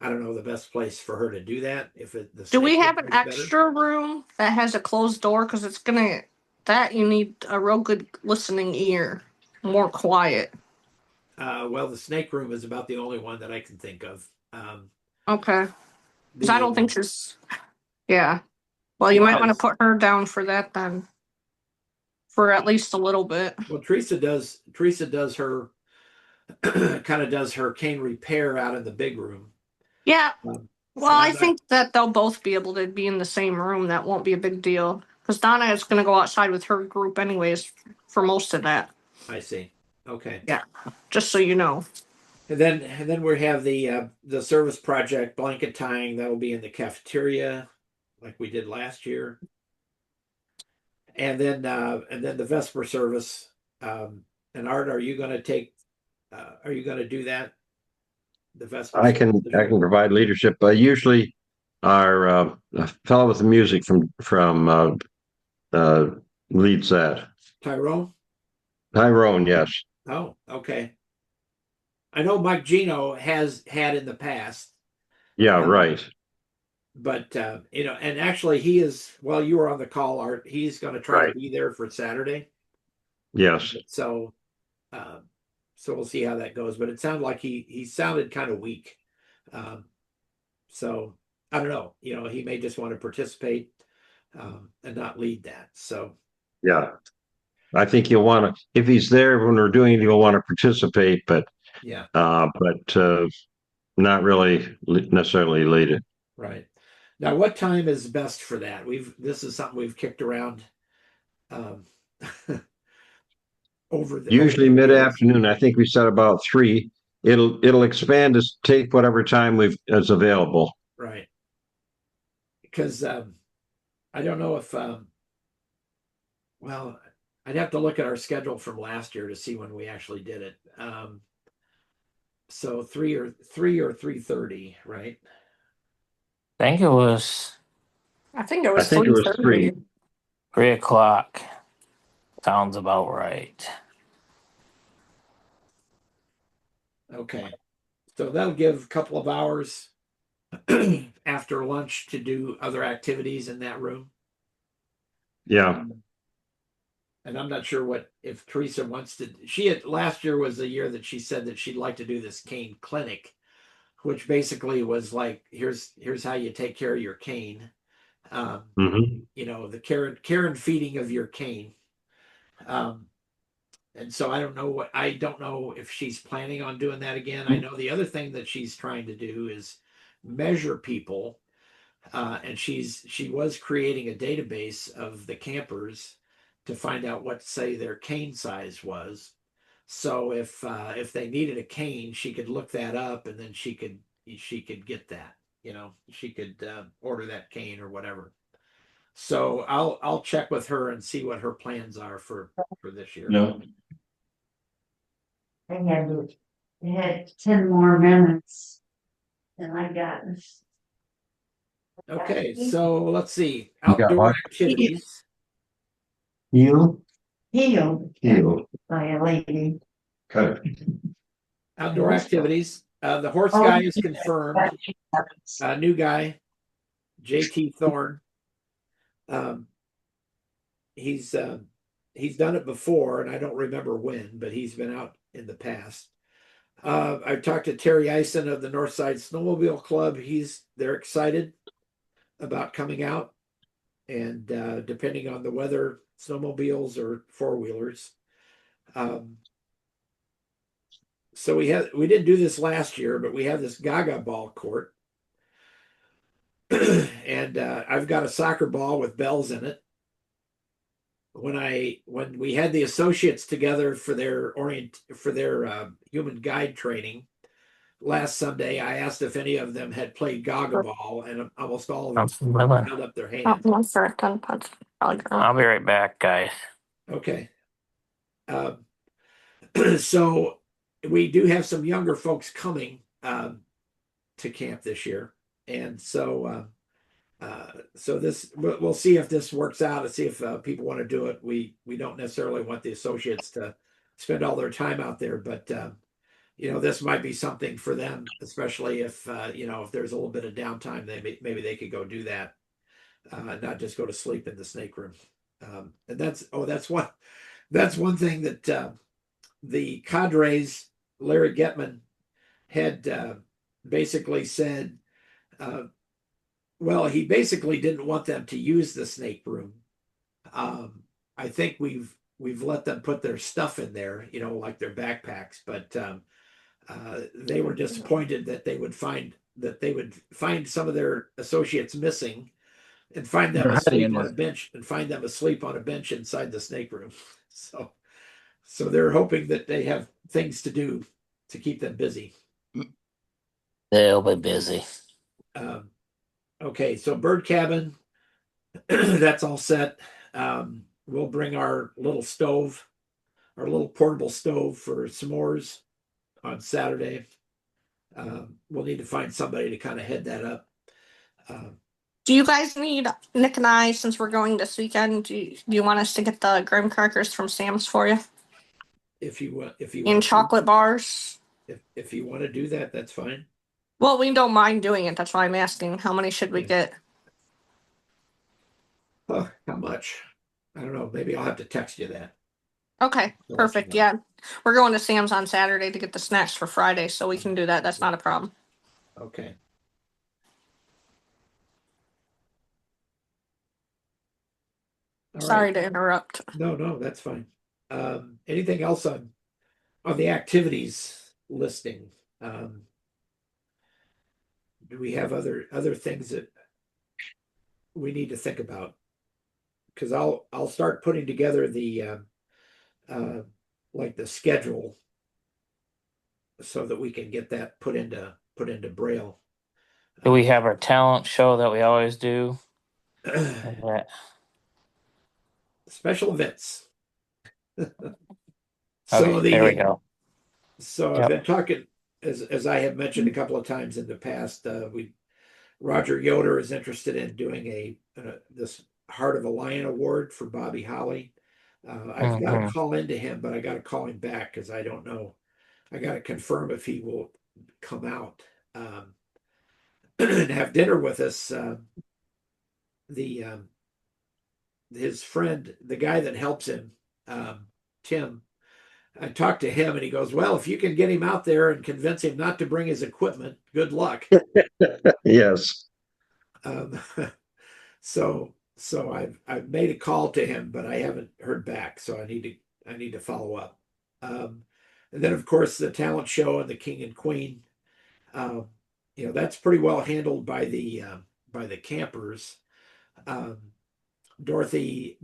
I don't know the best place for her to do that. If it the Do we snake have room an is better. extra room that has a closed door? Because it's gonna, that you need a real good listening ear, more quiet. Well, the snake room is about the only one that I can think of. Okay. Because I don't The, think she's, yeah. Well, you might want to because- put her down for that then. For at least a little bit. well, Teresa does her kind of does her cane repair out in the big room. Yeah. Um, Well, and I I'm not- think that they'll both be able to be in the same room. That won't be a big deal. Because Donna is going to go outside with her group anyways for most of that. I see. Okay. Yeah. Just so you know. And then we have the service project blanket tying that'll be in the cafeteria, like we did last year. And then the Vesper service. And Art, are you going to do that? The Vesper. I can provide leadership. Usually, our fellow with the music from leads that. Tyrone. Tyrone, yes. Oh, okay. I know Mike Gino has had in the past, Yeah, right. but and actually he is. Well, you were on the call, Art. He's going to try Right. to be there for Saturday. Yes. So we'll see how that goes. But it sounded like he sounded kind of weak. So I don't know. He may just want to participate and not lead that. So Yeah. I think he'll want to, if he's there when we're doing it, he'll want to participate, but yeah, not really necessarily lead it. right. Now, what time is best for that? This is something we've kicked around Usually over the years. mid-afternoon. I think we said about 3. It'll expand to take whatever time is available. Right. Because I don't know if well, I'd have to look at our schedule from last year to see when we actually did it. So 3 or 3:30, right? I think it was I think it was I think it was 3:30. 3. 3 o'clock. Sounds about right. Okay. So that'll give a couple of hours after lunch to do other activities in that room. Yeah. And I'm not sure if Teresa wants to. Last year was the year that she said that she'd like to do this cane clinic, which basically was like, here's how you take care of your cane. Mhm. The care and feeding of your cane. And so I don't know if she's planning on doing that again. I know the other thing that she's trying to do is measure people. And she was creating a database of the campers to find out what, say, their cane size was. So if they needed a cane, she could look that up, and then she could get that. She could order that cane or whatever. So I'll check with her and see what her plans are for this year. No. They had 10 more minutes than I got. Okay, so let's see. got Outdoor what? activities. You? Healed You. by a lady. Okay. Outdoor activities. The horse guy is confirmed. New guy, JT Thorne. He's done it before, and I don't remember when, but he's been out in the past. I've talked to Terry Eisen of the Northside Snowmobile Club. They're excited about coming out, and depending on the weather, snowmobiles or four-wheelers. So we didn't do this last year, but we have this Gaga ball court. and I've got a soccer ball with bells in it. When we had the associates together for their human guide training last Sunday, I asked if any of them had played Gaga Ball, and almost all of them held up their hands. I'll be right back, guys. Okay. So we do have some younger folks coming to camp this year, and so we'll see if this works out and see if people want to do it. We don't necessarily want the associates to spend all their time out there, but this might be something for them, especially if if there's a little bit of downtime, maybe they could go do that, not just go to sleep in the snake room. And that's one thing that the cadres, Larry Getman, had basically said. Well, he basically didn't want them to use the snake room. I think we've let them put their stuff in there, like their backpacks, but they were disappointed that they would find some of their associates missing and find them They're hiding asleep in on a there. bench inside the snake room. So they're hoping that they have things to do to keep them busy. They'll be busy. Okay, so bird cabin, that's all set. We'll bring our little stove, our little portable stove for s'mores on Saturday. We'll need to find somebody to kind of head that up. Do you guys need Nick and I, since we're going this weekend? Do you want us to get the graham crackers from Sam's for you If you want and chocolate bars? if you want to do that, that's fine. Well, we don't mind doing it. That's why I'm asking. How many should we get? How much? I don't know. Maybe I'll have to text you that. Okay, I'll let perfect. you know. Yeah, we're going to Sam's on Saturday to get the snacks for Friday, so we can do that. That's not a problem. Okay. All Sorry right. to interrupt. No, that's fine. Anything else on the activities listing? Do we have other things that we need to think about? Because I'll start putting together the like the schedule so that we can get that put into Braille. Do we have our talent show that we always do? Yeah. Special events. Okay, there we go. So I've been talking, as I have mentioned a couple of times in the past, Roger Yoder is interested in doing this Heart of a Lion Award for Bobby Holly. I've got to call into him, but I got to call him back because I don't know. I got to confirm if he will come out and have dinner with us. His friend, the guy that helps him, Tim, I talked to him and he goes, well, if you can get him out there and convince him not to bring his equipment, good luck. Yes. So I've made a call to him, but I haven't heard back. So I need to follow up. And then of course the talent show and the King and Queen. That's pretty well handled by the campers. Dorothy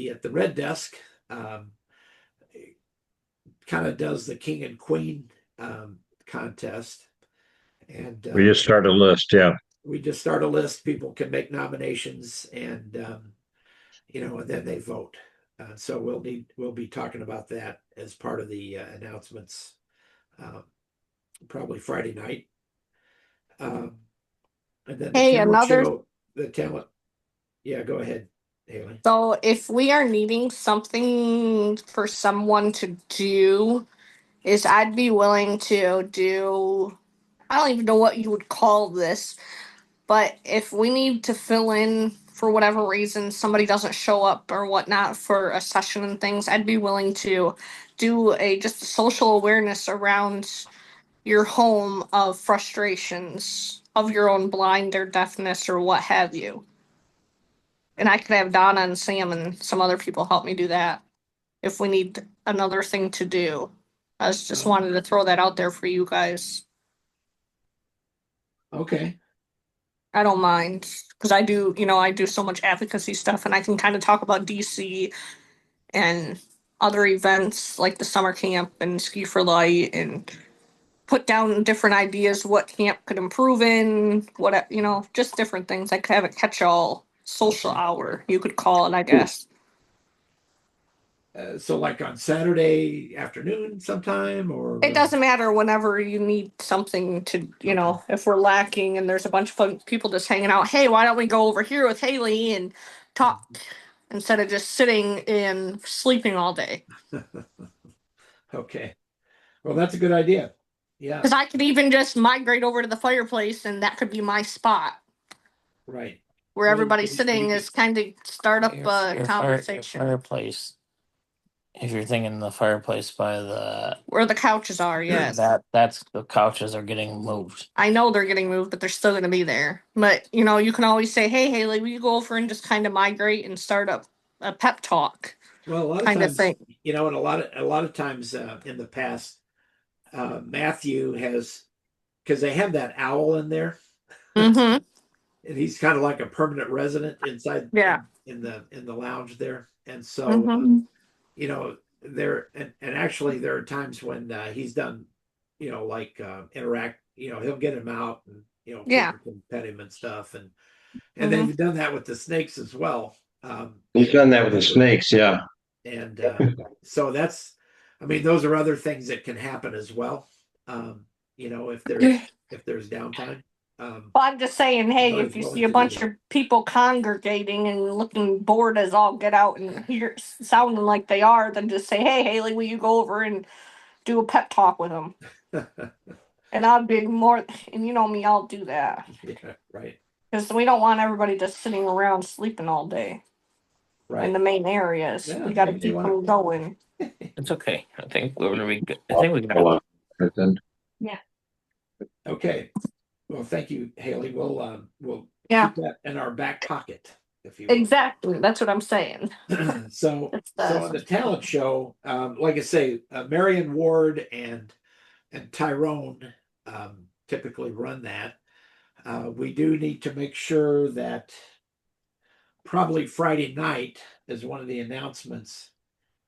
at the Red Desk kind of does the King and Queen contest, and We just start a list. Yeah. we just start a list. People can make nominations, and and then they vote. So we'll be talking about that as part of the announcements, probably Friday night. And then the talent. Yeah, go ahead, Haley. So if we are needing something for someone to do, I'd be willing to do, I don't even know what you would call this, but if we need to fill in for whatever reason, somebody doesn't show up or whatnot for a session and things, I'd be willing to do just a social awareness around your home of frustrations of your own blind or deafness or what have you. And I could have Donna and Sam and some other people help me do that if we need another thing to do. I just wanted to throw that out there for you guys. Okay. I don't mind because I do, I do so much advocacy stuff, and I can kind of talk about DC and other events like the summer camp and Ski for Light, and put down different ideas what camp could improve in, what just different things. I could have a catch-all social hour, you could call it, I guess. So like on Saturday afternoon sometime, or It doesn't matter whenever you need something to, if we're lacking and there's a bunch of fun people just hanging out. Hey, why don't we go over here with Haley and talk instead of just sitting and sleeping all day? Okay. Well, that's a good idea. Yeah, Because I could even just migrate over to the fireplace, and that could be my spot right. where Well, everybody's you sitting could- is kind of start up a Your conversation fireplace. If you're thinking the fireplace by the where the couches are. Yes, that's the couches are getting moved. I know they're getting moved, but they're still going to be there. But you can always say, "Hey, Haley, will you go over and just kind of migrate and start up a pep talk?" Well, a lot of Kind of times, thing. and a lot of times in the past, Matthew has, because they have that owl in there, Mm-hmm. and he's kind of like a permanent resident inside. Yeah. In the lounge there, and so Mm-hmm. there and actually there are times when he's done, like interact. He'll get him out and Yeah. people can pet him and stuff, and they've done that with the snakes as well. He's done that with the snakes, yeah. And so that's, I mean, those are other things that can happen as well. If there's downtime. Well, I'm just saying, hey, Always if you willing see a to do bunch that. of people congregating and looking bored as all get out and here sounding like they are, then just say, hey, Haley, will you go over and do a pep talk with them? And I'd be more, and you know me, I'll do that Yeah, right, because we don't want everybody just sitting around sleeping all day in right. the main areas. Yeah, We got to maybe they keep wanna- them going. It's okay. I think we're gonna be good. I think we can. Okay. Well, thank you, Haley. We'll Yeah. keep that in our back pocket, if you will. Exactly. That's what I'm saying. So It's on the talent show, like I say, Marion Ward and Tyrone typically run that. We do need to make sure that probably Friday night is one of the announcements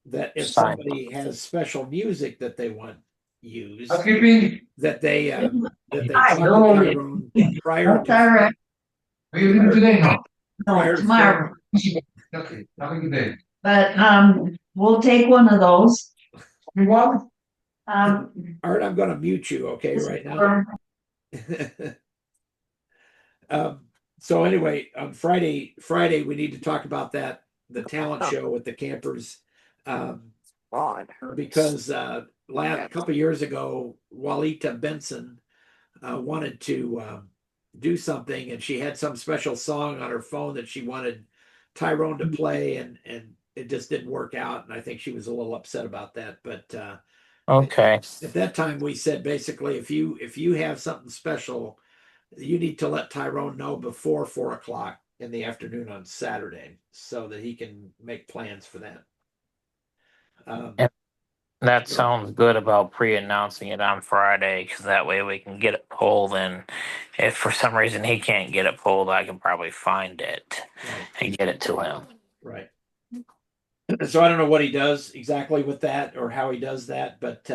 that if Sign. somebody has special music that they want used, Housekeeping. that they talk to know. Tyrone prior That's to all right. Are you leaving today? No. prior to Tomorrow, Okay, have a good day. but, we'll take one of those. You want? Art, I'm going to mute you, okay, right now. So anyway, on Friday, we need to talk about that, the talent show with the campers. Because last couple years ago, Walita Benson wanted to do something, and she had some special song on her phone that she wanted Tyrone to play, and it just didn't work out, and I think she was a little upset about that. But Okay. at that time, we said basically, if you have something special, you need to let Tyrone know before 4:00 in the afternoon on Saturday, so that he can make plans for that. That sounds good about pre-announcing it on Friday, because that way we can get it pulled. And if for some reason he can't get it pulled, I can probably find it Right. and get it to him. Right. So I don't know what he does exactly with that or how he does that, but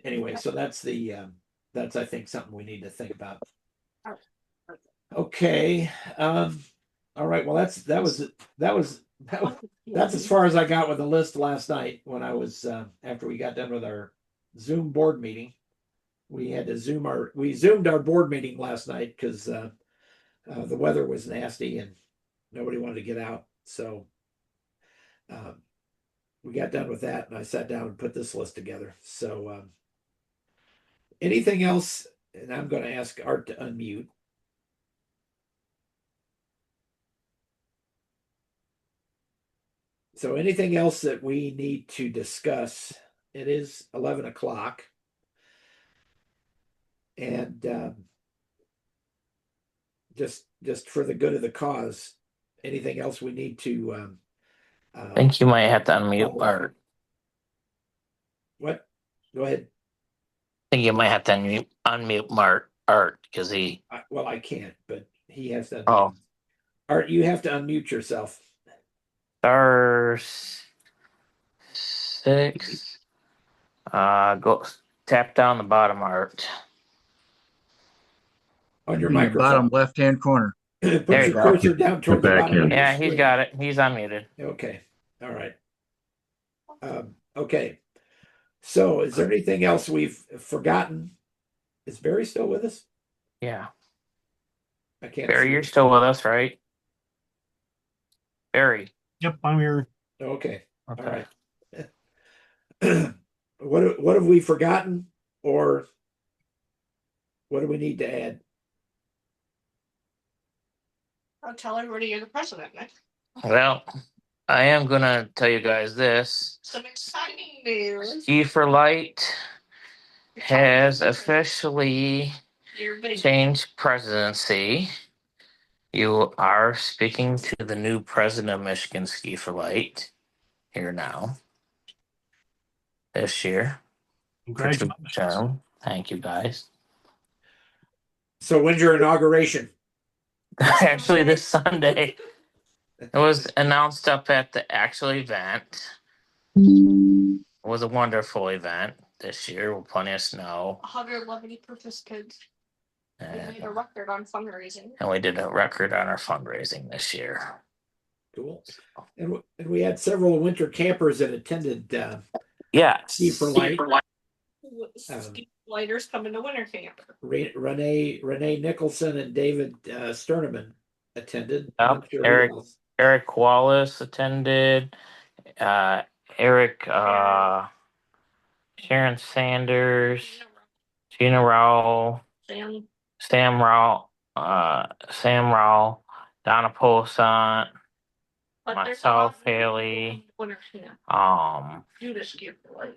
anyway, so that's I think something we need to think about. Okay. All right. Well, that's as far as I got with the list last night when I was after we got done with our Zoom board meeting. We had to zoomed our board meeting last night because the weather was nasty and nobody wanted to get out. So we got done with that, and I sat down and put this list together. So anything else? And I'm going to ask Art to unmute. So anything else that we need to discuss? It is 11:00, and just for the good of the cause, anything else we need to? I think you might have to unmute Art. What? Go ahead. I think you might have to unmute Mart. Art because he. Well, I can't, but he has to. Oh, Art, you have to unmute yourself. star 6. Go tap down the bottom, Art. On your In the bottom microphone. left-hand corner. Put There you your go. cursor down toward the back bottom in. of your Yeah, he's screen. got it. He's unmuted. Okay. All right. Okay. So is there anything else we've forgotten? Is Barry still with us? Yeah. I can't Barry, see you're him. still with us, right? Barry. Yep, I'm here. Okay. All Okay. right. What have we forgotten, or what do we need to add? I'll tell everybody you're the president, Nick. Well, I am gonna tell you guys this. Some exciting news. Ski for Light has officially You're big. changed presidency. You are speaking to the new president of Michigan Ski for Light here now. This year. For two Congratulations. term. Thank you guys. So when's your inauguration? Actually, this Sunday. It was announced up at the actual event. It was a wonderful event this year with plenty of snow. 111 participants. We made a And, record on fundraising. and we did a record on our fundraising this year. Cool. And we had several winter campers that attended Yes. Ski for Light. Ski lighters coming to winter camp. Renee Nicholson and David Sterneman attended. Yep. I'm sure who else. Eric Wallace attended. Eric Sharon Sanders, Gina Rowell, Sam Rowell, Donna Polsant, myself, Haley, Winter camp. Judas Ski for Light.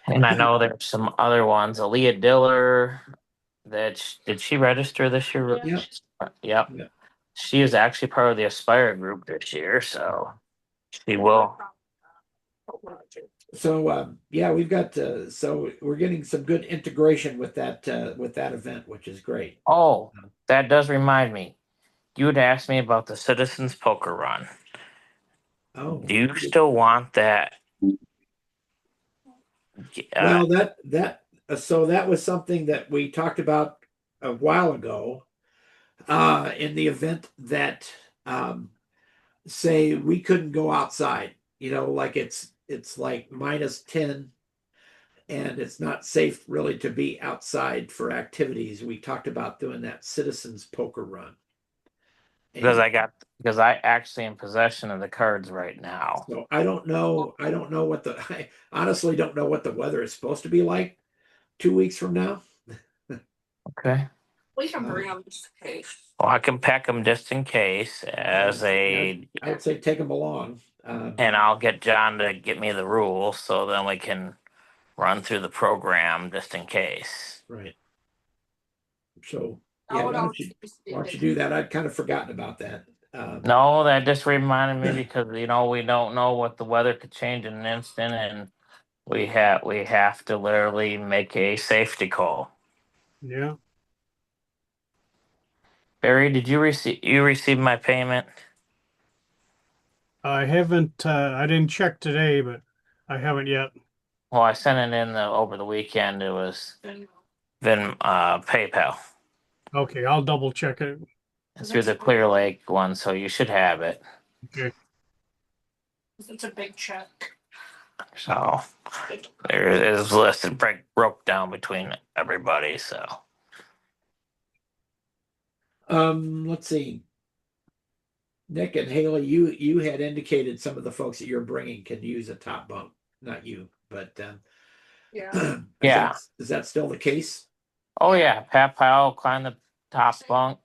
and I know there's some other ones. Aaliyah Diller, did she register this year? Yeah. Yep. Yeah. She is actually part of the Aspire group this year, so she will. So yeah, we've got so we're getting some good integration with that event, which is great. Oh, that does remind me. You had asked me about the Citizens Poker Run. Oh, Do you still want that? well, so that was something that we talked about a while ago. In the event that say we couldn't go outside, like it's like -10 and it's not safe really to be outside for activities. We talked about doing that Citizens Poker Run. Because And I actually in possession of the cards right now. so I don't know I honestly don't know what the weather is supposed to be like 2 weeks from now. Okay. We can bring them just in case. Well, I can pack them just in case as I would say take them along. and I'll get John to get me the rules so then we can run through the program just in case. Right. So yeah, why don't you do that? I'd kind of forgotten about that. No, that just reminded me because we don't know what the weather could change in an instant, and we have to literally make a safety call. Yeah. Barry, did you receive my payment? I haven't, I didn't check today, but I haven't yet. Well, I sent it in over the weekend. It was PayPal. Okay, I'll double check it. It's through the Clear Lake one, so you should have it. Okay. It's a big check. So there is listed, broke down between everybody. So let's see. Nick and Haley, you had indicated some of the folks that you're bringing can use a top bunk. Not you, but Yeah. Yeah. Is that still the case? oh yeah, Pat Powell climbed the top bunk.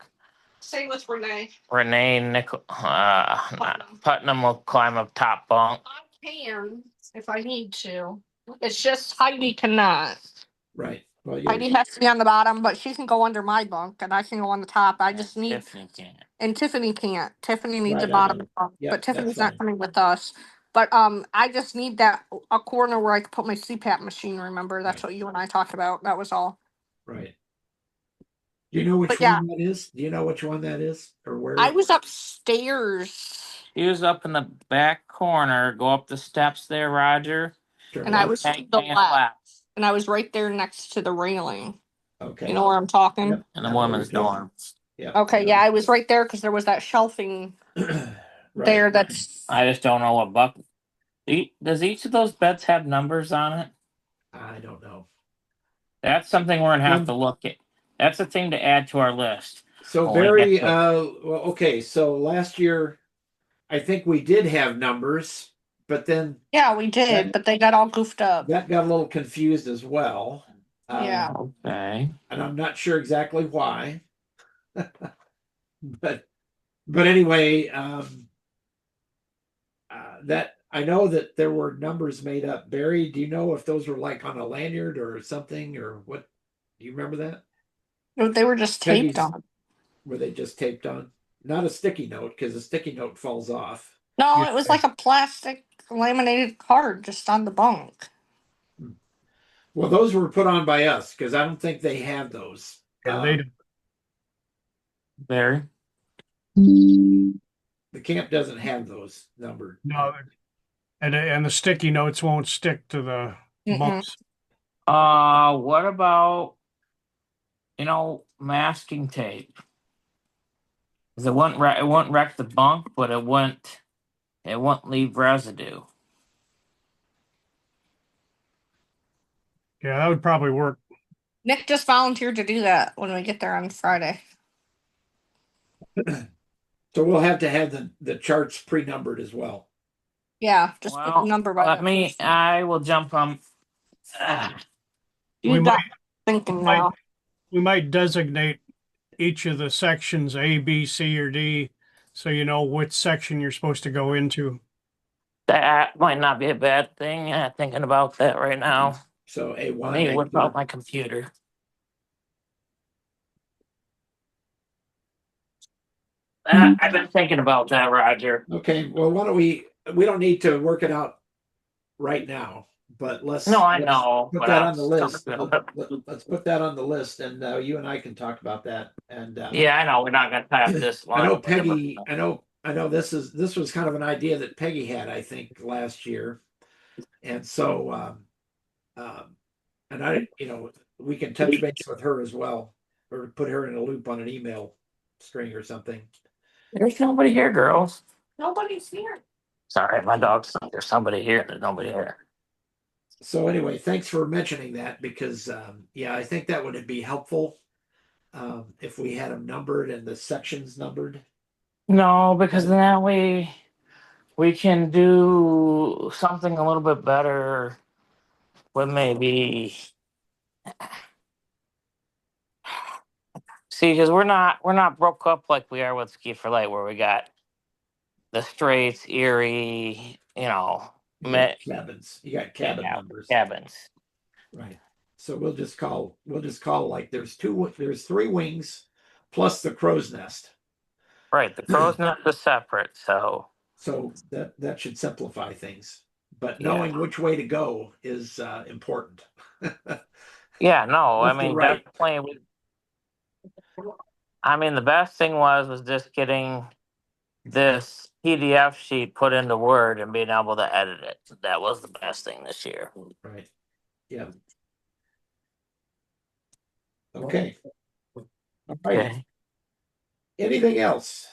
Same with Renee. Renee Putnam will climb up top bunk. I can if I need to. It's just Heidi cannot. Right. Well, Heidi has to be on the bottom, but she can go under my bunk and I can go on the top. I just need Tiffany can't. and Tiffany can't. Tiffany needs Right, a I bottom know. bunk, Yeah, but Tiffany's that's not fine. coming with us. But I just need a corner where I can put my CPAP machine. Remember, that's Right. what you and I talked about. That was all. Right. Do you know which But yeah. one that is? Do you know which one that is, or where? I was upstairs He was up in the back corner. Go up the steps there, Roger. Turn and I left? was to Hang the hang left, and I was right there next to the railing. Okay. You know where I'm talking? Yep, in the I know where women's you're talking. dorm. Yeah. Okay, yeah, I was right there because there was that shelving Right. there. That's I just don't know what buck. Does each of those beds have numbers on it? I don't know. That's something we're gonna have to look at. That's a thing to add to our list. So Well, we Barry, have well, okay, so last year, I think we did have numbers, but then yeah, we did, but they got all goofed up. that got a little confused as well. Yeah. Okay. And I'm not sure exactly why. but anyway, that I know that there were numbers made up. Barry, do you know if those were like on a lanyard or something, or what? Do you remember that? No, they were just taped Peggy's- on. Were they just taped on? Not a sticky note, because a sticky note falls off. No, Yeah. it was like a plastic laminated card just on the bunk. Well, those were put on by us because I don't think they have those. Yeah, they do. Barry. The camp doesn't have those numbered. No, and the sticky notes won't stick to the Mm-mm. bunks. What about masking tape? 'Cause it wouldn't wreck the bunk, but it wouldn't leave residue. Yeah, that would probably work. Nick just volunteered to do that when we get there on Friday. So we'll have to have the charts pre-numbered as well. Yeah, just put the Well, number by let that me. person. I will jump on. We You got might thinking might- now. we might designate each of the sections A, B, C, or D, so you know which section you're supposed to go into. That might not be a bad thing. Thinking about that right now. So Let A1, me whip A2. out my computer. I've been thinking about that, Roger. Okay, well, why don't we don't need to work it out right now, but let's No, I let's know. put but that I'm on the list. still- Let's put that on the list, and you and I can talk about that. And Yeah, I know. We're not gonna have this long. I know Peggy. I know this was kind of an idea that Peggy had, I think, last year, and so and I we can touch base with her as well, or put her in a loop on an email string or something. There's nobody here, girls. Nobody's here. Sorry, my dog's. There's somebody here. There's nobody here. So anyway, thanks for mentioning that because yeah, I think that would be helpful if we had them numbered and the sections numbered. No, because then we can do something a little bit better with maybe. See, because we're not broke up like we are with Ski for Light, where we got the Straits, Erie, You got cabins. You got cabin numbers. cabins. Right. So we'll just call like there's 3 wings plus the crow's nest. Right, the crow's nest is separate, so So that should simplify things. But Yeah. knowing which way to go is important. yeah, no, I Left or mean right? definitely. I mean, the best thing was just getting this PDF sheet put into Word and being able to edit it. That was the best thing this year. Right. Yeah. Okay. All right. Okay, Anything else?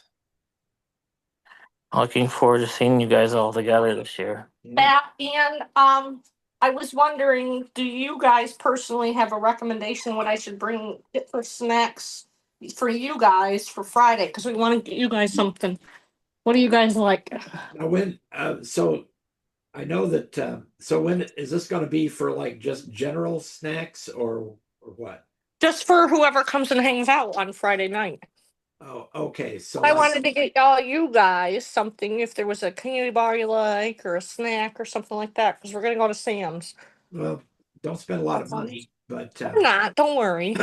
looking forward to seeing you guys all together this year. Yeah. And I was wondering, do you guys personally have a recommendation what I should bring for snacks for you guys for Friday? Because we want to get you guys something. What do you guys like? Now when so I know that so when is this going to be for like just general snacks or what? Just for whoever comes and hangs out on Friday night. Oh, okay. So I wanted to get all you guys something if there was a candy bar you like or a snack or something like that because we're gonna go to Sam's. well, don't spend a lot of money, but I'm not. Don't worry.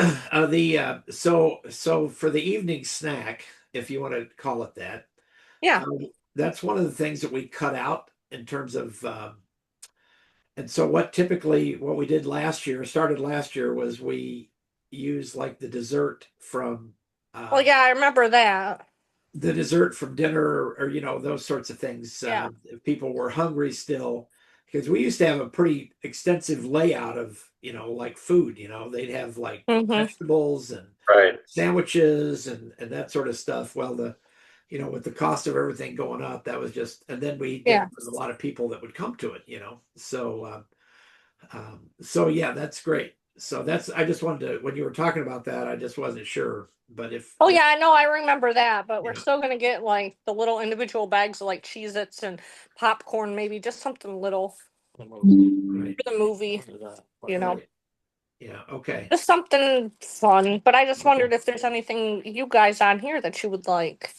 so for the evening snack, if you want to call it that, Yeah. that's one of the things that we cut out in terms of. And so what we did started last year was we use like the dessert from Well, yeah, I remember that. the dessert from dinner or those sorts of things. Yeah. If people were hungry still, because we used to have a pretty extensive layout of like food. They'd have like Mhm. vegetables and Right. sandwiches and that sort of stuff. Well, with the cost of everything going up, that was just, and then we did Yeah. have a lot of people that would come to it. So yeah, that's great. So I just wanted to, when you were talking about that, I just wasn't sure. But Oh yeah, I know, I remember that, but we're Yeah. still gonna get like the little individual bags of like Cheez-Its and popcorn, maybe just something little Right. for the movie, Right. Yeah, okay. just something fun. But I just Okay. wondered if there's anything you guys on here that you would like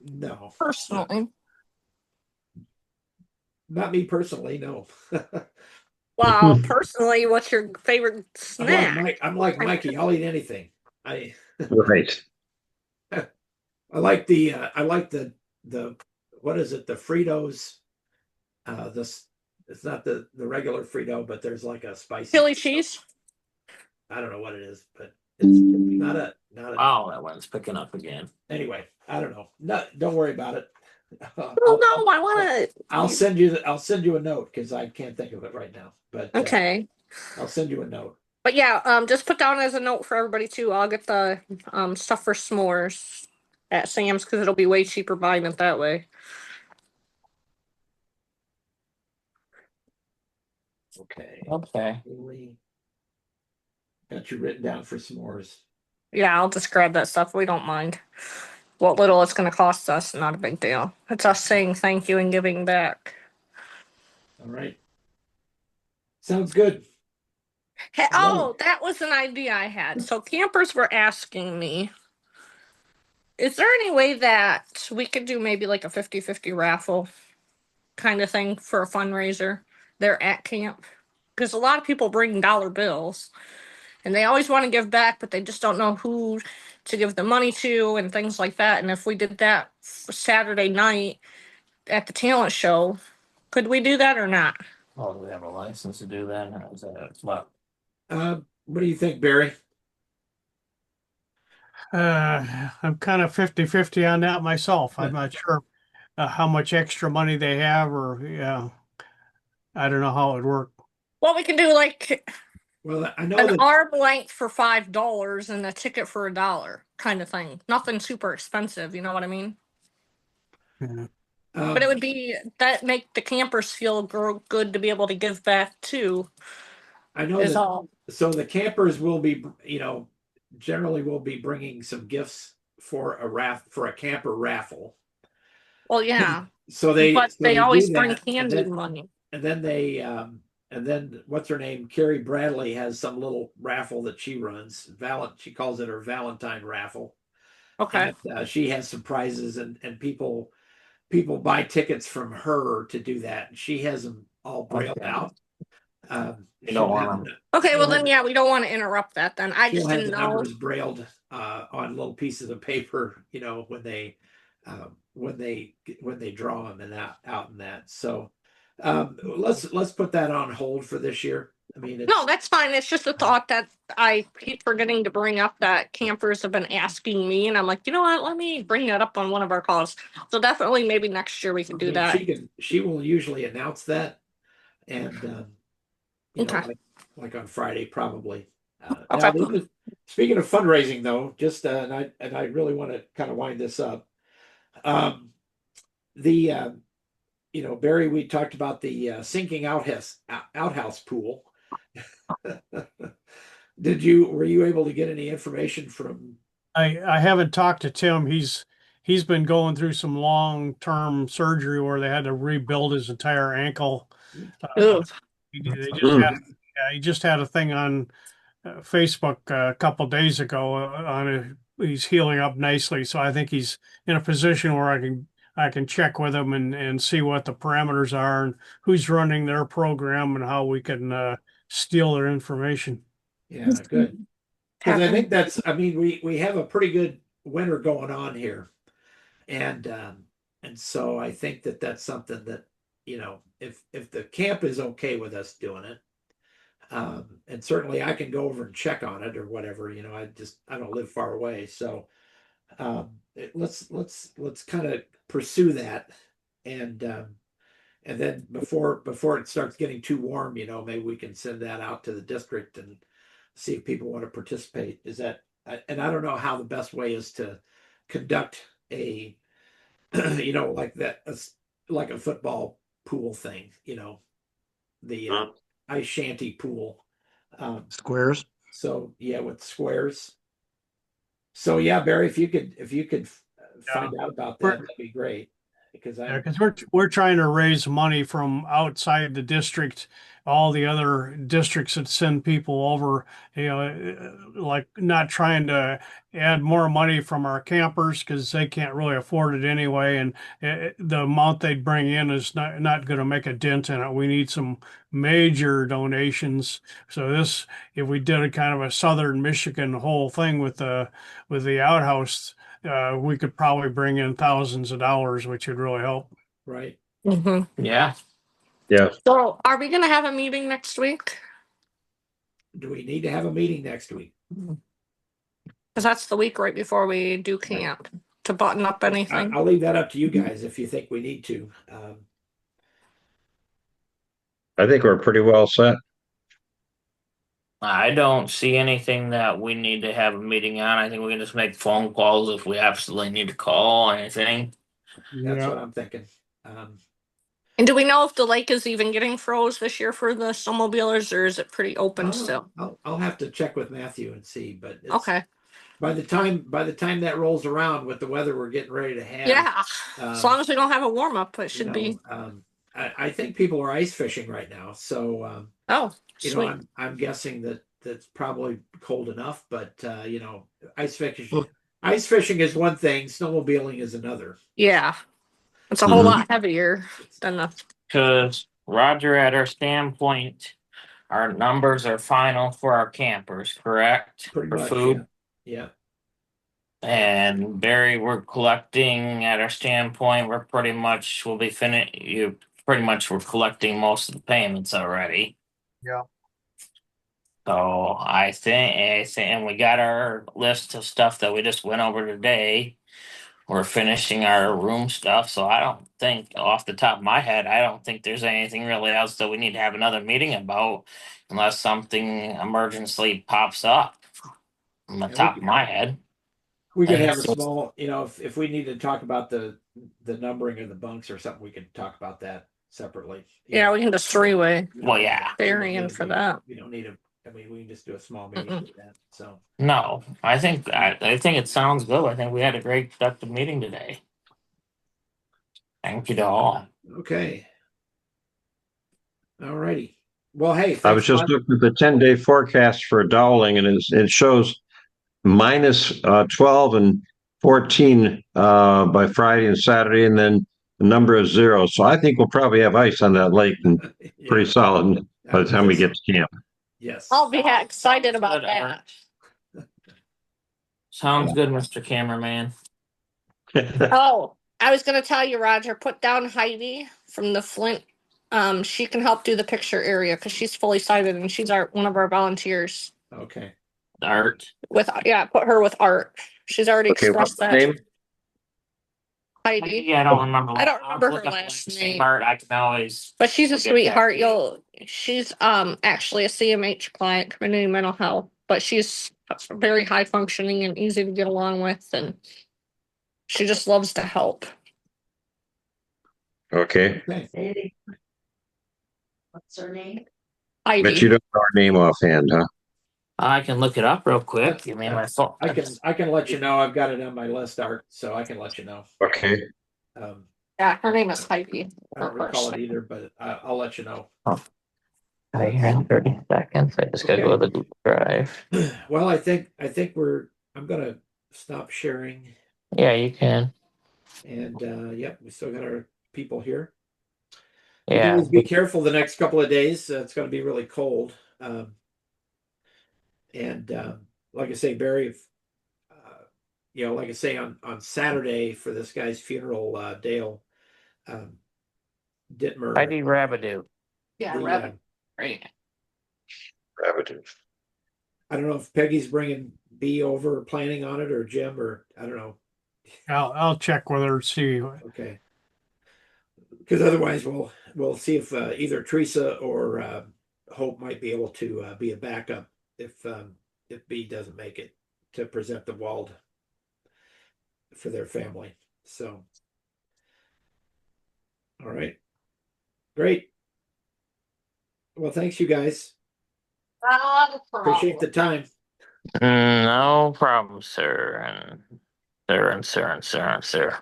No, personally. not me personally, no. Well, personally, what's your favorite snack? I'm like Mikey, I'll eat anything. I Right. like the what is it? The Fritos. It's not the regular Frito, but there's like a spicy Chili cheese? I don't know what it is, but it's not a Wow, that one's picking up again. anyway, I don't know. No, don't worry about it. Oh no, I want I'll send you a note because I can't think of it right now. But to. Okay. I'll send you a note. But yeah, just put down as a note for everybody too. I'll get the stuff for s'mores at Sam's because it'll be way cheaper buying it that way. Okay. Okay. Got you written down for s'mores. Yeah, I'll just grab that stuff. We don't mind what little it's going to cost us. Not a big deal. It's us saying thank you and giving back. All right. Sounds good. Hey, oh, that was an idea I had. So campers were asking me, is there any way that we could do maybe like a 50-50 raffle kind of thing for a fundraiser there at camp? Because a lot of people bring dollar bills and they always want to give back, but they just don't know who to give the money to and things like that. And if we did that Saturday night at the talent show, could we do that or not? Oh, do we have a license to do that? Or is that what? What do you think, Barry? I'm kind of 50-50 on that myself. I'm not sure how much extra money they have, or I don't know how it would work. Well, we can do like Well, I know an that arm length for $5 and a ticket for $1 kind of thing. Nothing super expensive, you know what I mean? Yeah. But it would be that make the campers feel good to be able to give back too. I know Is that. all. So the campers will be, generally will be bringing some gifts for a camper raffle. Well, yeah, So they always do bring that, candy money. and then what's her name? Carrie Bradley has some little raffle that she runs. She calls it her Valentine raffle. Okay. And, she has some prizes, and people buy tickets from her to do that. And she has them all brailled Okay. out. You don't want them. Okay, well then, yeah, we don't want to interrupt that then. I She'll just have didn't the know. numbers brailled on little pieces of paper, when they draw them and out in that. So let's put that on hold for this year. I mean, No, that's fine. It's just a thought that I keep forgetting to bring up that campers have been asking me, and I'm like, you know what? Let me bring that up on one of our calls. So definitely, maybe next year we can do that. She will usually announce that, and Okay. like on Friday probably. Okay. Now, speaking of fundraising, though, just and I really want to kind of wind this up. Barry, we talked about the sinking outhouse pool. Were you able to get any information from? I haven't talked to Tim. He's been going through some long-term surgery where they had to rebuild his entire ankle. Ugh. He just had a thing on Facebook a couple days ago. He's healing up nicely, so I think he's in a position where I can check with him and see what the parameters are and who's running their program and how we can steal their information. Yeah, good. Because I think we have a pretty good winter going on here, and so I think that's something that if the camp is okay with us doing it, And certainly I can go over and check on it or whatever, you know, I don't live far away. So, let's kind of pursue that. And then before it starts getting too warm, you know, maybe we can send that out to the district and see if people want to participate. And I don't know how the best way is to conduct a, you know, like that, like a football pool thing, you know, the ice shanty pool. Squares. So yeah, with squares. So yeah, Barry, if you could find out about that, that'd be great. Because Yeah, because we're trying to raise money from outside the district, all the other districts that send people over, you know, like not trying to add more money from our campers because they can't really afford it anyway, and the amount they'd bring in is not going to make a dent in it. We need some major donations. So this, if we did a kind of a Southern Michigan whole thing with the outhouse, we could probably bring in thousands of dollars, which would really help. right. Yeah. Yeah. So, are we gonna have a meeting next week? Do we need to have a meeting next week? Because that's the week right before we do camp to button up anything. I'll leave that up to you guys if you think we need to. I think we're pretty well set. I don't see anything that we need to have a meeting on. I think we can just make phone calls if we absolutely need to call anything. That's Yeah. what I'm thinking. And do we know if the lake is even getting froze this year for the snowmobilers, or is it pretty open still? I'll have to check with Matthew and see, but Okay. by the time that rolls around with the weather we're getting ready to have, Yeah. As long as we don't have a warm up, it should be. I think people are ice fishing right now, so Oh, you sweet. know, I'm guessing that that's probably cold enough, but you know, ice fishing is one thing, snowmobiling is another. Yeah. It's a whole lot heavier than the. Because Roger, at our standpoint, our numbers are final for our campers, correct? Pretty For much, food. yeah. And Barry, we're collecting at our standpoint. We're pretty much we'll be finished. You pretty much we're collecting most of the payments already. Yeah. So I think, and we got our list of stuff that we just went over today. We're finishing our room stuff, so I don't think, off the top of my head, I don't think there's anything really else that we need to have another meeting about, unless something emergency pops up. On the Yeah, top of my head. We could have a So- small, you know, if we need to talk about the numbering of the bunks or something, we could talk about that separately. Yeah, we can just three-way. Well, yeah. Barry in for that. We don't need we can just do a small meeting for that. So No, I think it sounds good. I think we had a great productive meeting today. Thank you to all. okay. All righty. Well, hey, I was just looking at the 10-day forecast for Dowling, and it shows minus 12 and 14 by Friday and Saturday, and then the number is 0. So I think we'll probably have ice on that lake and pretty solid by the time we get to camp. Yes. I'll be excited about Good, that. Sounds good, Mr. Cameraman. Oh, I was gonna tell you, Roger, put down Heidi from the Flint. She can help do the picture area because she's fully sighted and she's one of our volunteers. Okay. Art. Put her with Art. She's already Okay, what's expressed the that. name? Heidi. I don't remember. I don't I'll remember look her up last the name. Art, I can always. But she's a We'll get sweetheart. that. She's actually a CMH client, community mental health, but she's very high functioning and easy to get along with, and she just loves to help. Okay. Okay. What's her name? Heidi. But you don't know our name offhand, huh? I can look it up real quick. Give me my phone. I can let you know. I've got it on my list, Art, so I can let you know. Okay. Yeah, her name is Heidi. I don't recall it either, but I'll let you know. Right here in 30 seconds. I just gotta go to the Google Drive. Well, I think I'm gonna stop sharing, Yeah, you can. and yep, we still got our people here. You Yeah. guys be careful the next couple of days. It's going to be really cold. And like I say, Barry, you know, like I say on Saturday for this guy's funeral, Dale Dittmer. Heidi Rabidou. Yeah, the, Rabbit. Great. Rabbit. I don't know if Peggy's bringing B over, or planning on it, or Jim, or I don't know. I'll check with her, see. Okay. Because otherwise, we'll see if either Teresa or Hope might be able to be a backup if B doesn't make it to present the Wald for their family. So, all right, great. Well, thanks, you guys. Not a problem. Appreciate the time. No problem, sir. And sir.